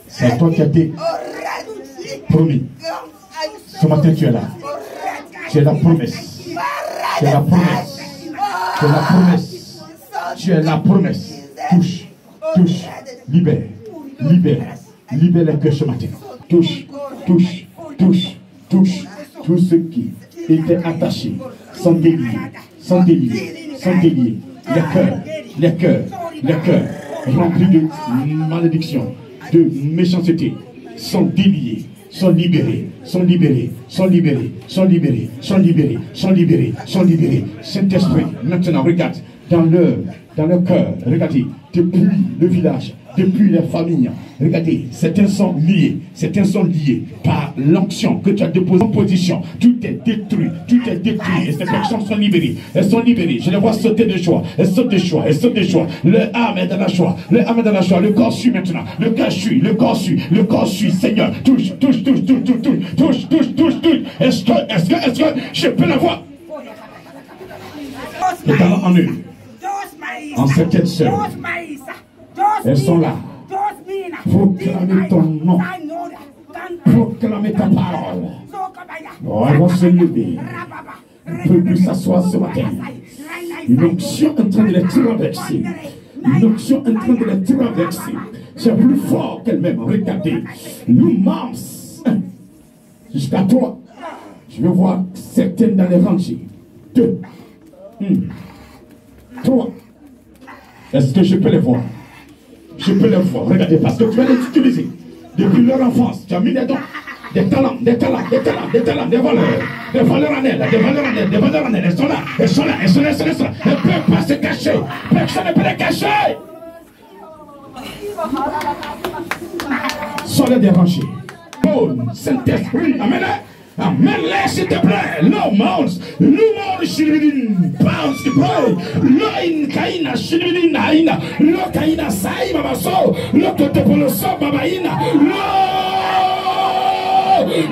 C'est toi qui as été promis. Ce matin, tu es là. Tu es la promesse. Tu es la promesse. Tu es la promesse. Tu es la promesse. Touche. Touche. Libère. Libère. Libère les cœurs ce matin. Touche. Touche. Touche. Touche. Tous ceux qui étaient attachés sont déliés. Sont déliés. Sont déliés. Les cœurs remplis de malédiction, de méchanceté, sont déliés, sont libérés, sont libérés, sont libérés, sont libérés, sont libérés, sont libérés, sont libérés. Saint-Esprit, maintenant, regarde, dans leur cœur, regardez, depuis le village, depuis les familles, regardez, certains sont liés par l'onction que tu as déposée en position. Tout est détruit, et ces personnes sont libérées. Elles sont libérées. Je les vois sauter de joie. Elles sautent de joie, Le âme est dans la joie, le corps suit maintenant. Le corps suit, Seigneur, touche. Est-ce que je peux la voir? Les talents en eux, en certaines sœurs, elles sont là. Proclamez ton nom. Proclamez ta parole. Oh, elles vont se lever. Ne peut plus s'asseoir ce matin. Une onction en train de les traverser. Une onction en train de les traverser. C'est plus fort qu'elle-même. Regardez. Nous mams. Jusqu'à 3. Je vais voir certaines dans les rangées. 2. 3. Est-ce que je peux les voir? Je peux les voir. Regardez, parce que tu vas les utiliser. Depuis leur enfance, tu as mis des dons, des talents, des valeurs en elles. Elles sont là. Elles ne peuvent pas se cacher. Personne ne peut les cacher. Soyez dérangés. Paul, Saint-Esprit, amène-les. Amène-les, s'il te plaît. No mounts. Shilibin. Bounce to pray. Loin Kaina. Shilibin Haina. Lo Kaina Sai Mamaso. Lo Totopoloso Babaina. Lo.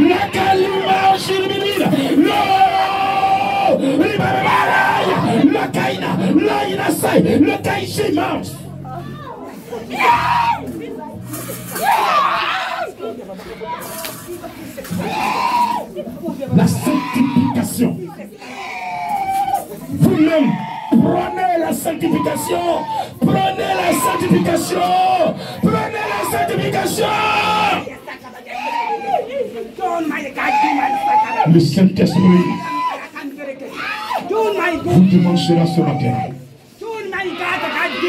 La Kalima Shilibin. Lo. Ribabalaya. Lo Kaina. Loina Sai. Lo Kaishi Mounts. La sanctification. Vous-même, prenez la sanctification. Prenez la sanctification. Prenez la sanctification. Le Saint-Esprit vous demande cela ce matin.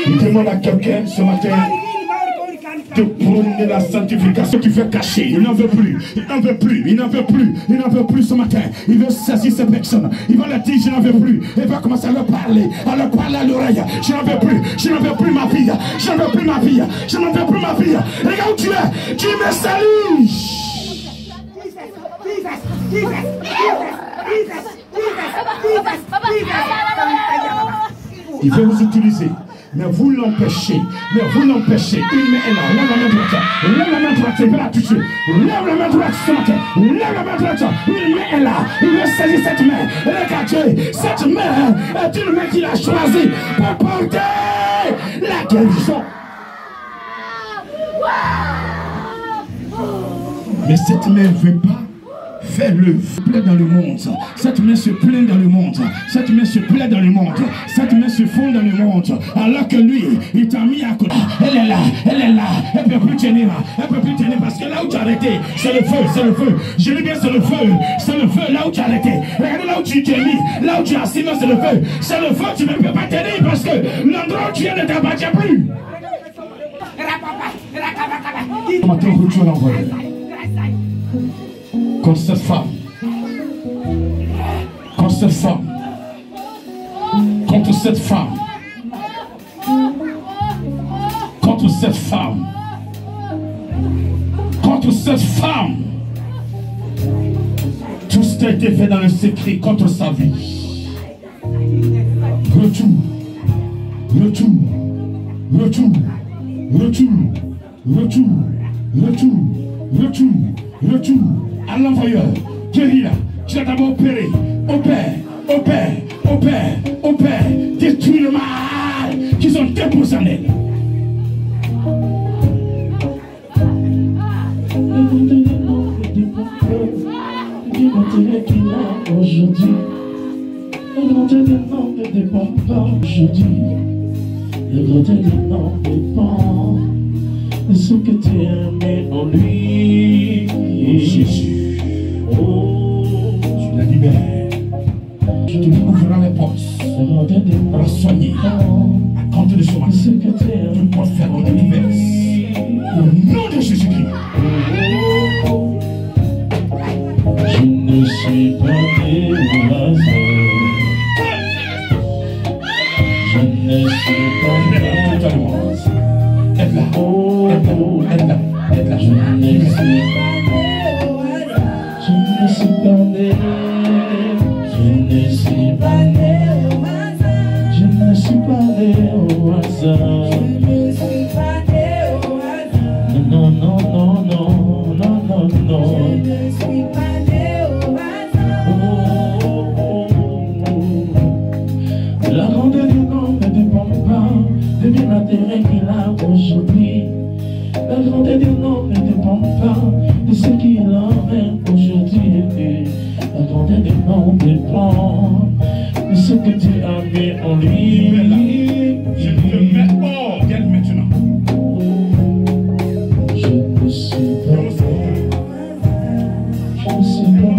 Il demande à quelqu'un ce matin de prôner la sanctification qui fait cacher. Il n'en veut plus. Il n'en veut plus. Il n'en veut plus. Il n'en veut plus ce matin. Il veut saisir ces personnes. Il va leur dire je n'en veux plus. Il va commencer à leur parler à l'oreille. Je n'en veux plus. Je n'en veux plus ma fille. Je n'en veux plus ma fille. Je n'en veux plus ma fille. Regarde où tu es. Tu me salues. Il veut vous utiliser. Mais vous l'empêchez. Mais vous l'empêchez. Une main est là. Lève la main droite. Lève la main droite. Il veut la toucher. Lève la main droite ce matin. Lève la main droite. Une main est là. Il veut saisir cette main. Regardez. Cette main est une main qu'il a choisie pour porter la guérison. Mais cette main ne veut pas faire le plaît dans le monde. Cette main se plaint dans le monde. Cette main se plaît dans le monde. Cette main se fond dans le monde. Alors que lui, il t'a mis à côté. Elle est là. Elle est là. Elle ne peut plus tenir. Elle ne peut plus tenir parce que là où tu as arrêté, c'est le feu. C'est le feu. Je dis bien c'est le feu. C'est le feu là où tu as arrêté. Regardez là où tu t'es mis. Là où tu as assis, c'est le feu. C'est le feu. Tu ne peux pas tenir parce que l'endroit où tu es ne t'appartient plus. Maintenant, tu vas l'envoyer. Contre cette femme, contre cette femme, contre cette femme, contre cette femme, contre cette femme, tout ce qui a été fait dans le secret contre sa vie. Retour, retour, retour, retour, retour, retour, retour, retour. À l'envoyeur, guéris-la. Tu l'as d'abord opéré. Opère, détruis le mal qu'ils ont déposé en elle. Aujourd'hui, le grand élément ne dépend pas aujourd'hui. Le grand élément dépend de ce que tu aimes en lui. Jésus. Oh, tu la libères. Tu lui ouvriras les portes pour la soigner. À compter de ce matin, tu peux faire une délivrance. Au nom de Jésus-Christ. Je ne suis pas né au hasard. Je ne suis pas né au hasard. Aide-la. Aide-la. Aide-la. Je ne suis pas né au hasard. Je ne suis pas né. Je ne suis pas né au hasard. Je ne suis pas né au hasard. Je ne suis pas né au hasard. Non, non, non, non, non, non, non. Je ne suis pas né au hasard. La grandeur du monde ne dépend pas de l'intérêt qu'il a aujourd'hui. La grandeur du monde ne dépend pas de ce qu'il en est aujourd'hui. La grandeur du monde dépend de ce que Dieu a mis en lui. Je te mets hors d'elle maintenant. Je ne suis pas je ne suis pas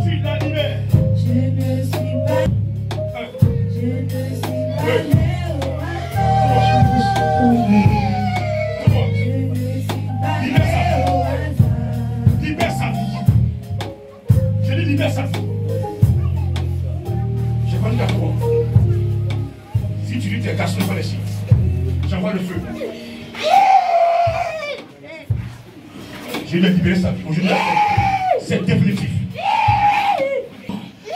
tu la libères. Je ne suis pas Libère sa vie. Je dis libère sa vie. Je vais dire à toi. Si tu dis tes garçons dans les chiens, j'envoie le feu. Je vais libérer sa vie. Aujourd'hui, c'est définitif.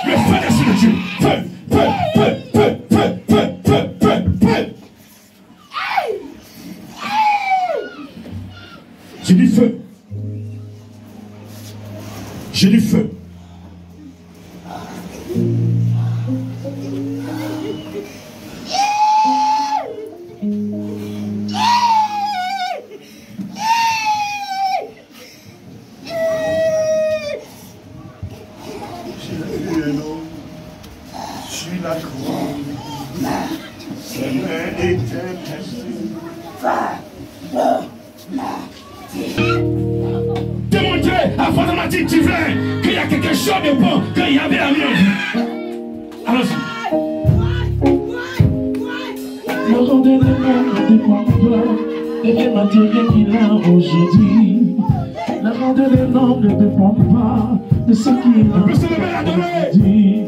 Le feu d'esprit de Dieu. Feu, feu, feu, feu, feu, feu, feu, feu, feu. J'ai dit feu. J'ai dit feu. Démontrer à Fantomatique divin qu'il y a quelque chose de bon qu'il y avait à lui. Allons-y. Le rendez de l'homme ne dépend pas des biens matériels qu'il a aujourd'hui. Le rendez de l'homme ne dépend pas de ce qu'il a aujourd'hui.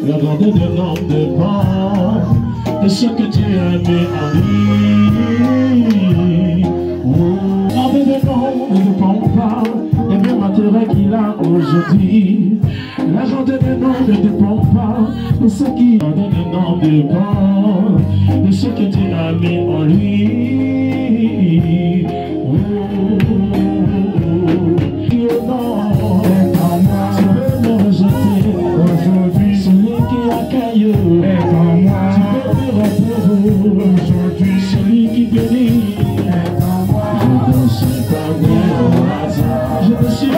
Le rendez de l'homme dépend de ce que Dieu a mis en lui. Le rendez de l'homme ne dépend pas des biens matériels qu'il a aujourd'hui. Le rendez de l'homme ne dépend pas de ce qu'il a. Le rendez de l'homme dépend de ce que Dieu a mis en lui. Celui qui bénit, je ne suis pas né au hasard. Je ne suis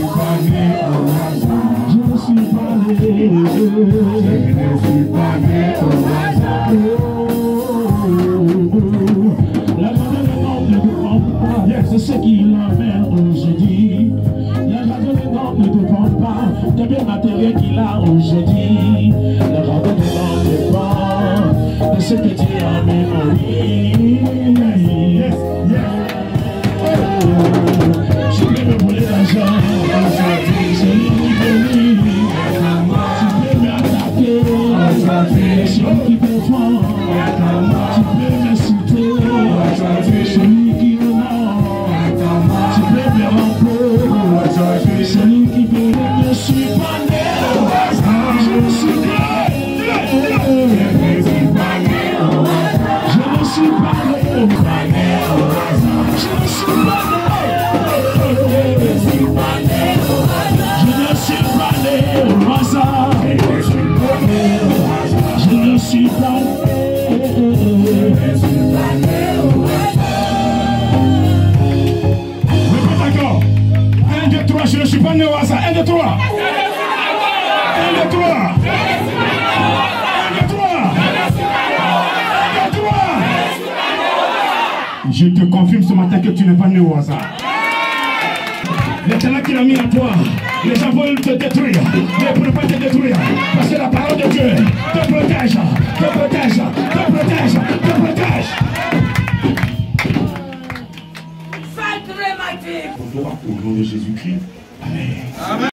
pas né au hasard. C'est ce qui l'emmène aujourd'hui. Le rendez de l'homme ne dépend pas des biens matériels qu'il a aujourd'hui. Le rendez de l'homme dépend de ce que Dieu a mis en lui. Je peux me voler l'argent, celui qui bénit. Tu peux m'attaquer, celui qui défend. Tu peux m'insulter, celui qui honore. Celui qui bénit, je ne suis pas né au hasard. Je ne suis pas né au hasard. Je ne suis pas né au hasard. Je ne suis pas né au hasard. Je ne suis pas né au hasard. Je ne suis pas je ne suis pas né au hasard. 1, 2, 3. 1, 2, 3. 1, 2, 3. 1, 2, 3. 1, 2, 3. Je te confirme ce matin que tu n'es pas né au hasard. L'éternel qu'il a mis en toi, les gens veulent te détruire, mais pour ne pas te détruire, parce que la parole de Dieu te protège, te protège, te protège, te protège. Au nom de Jésus-Christ. Amen.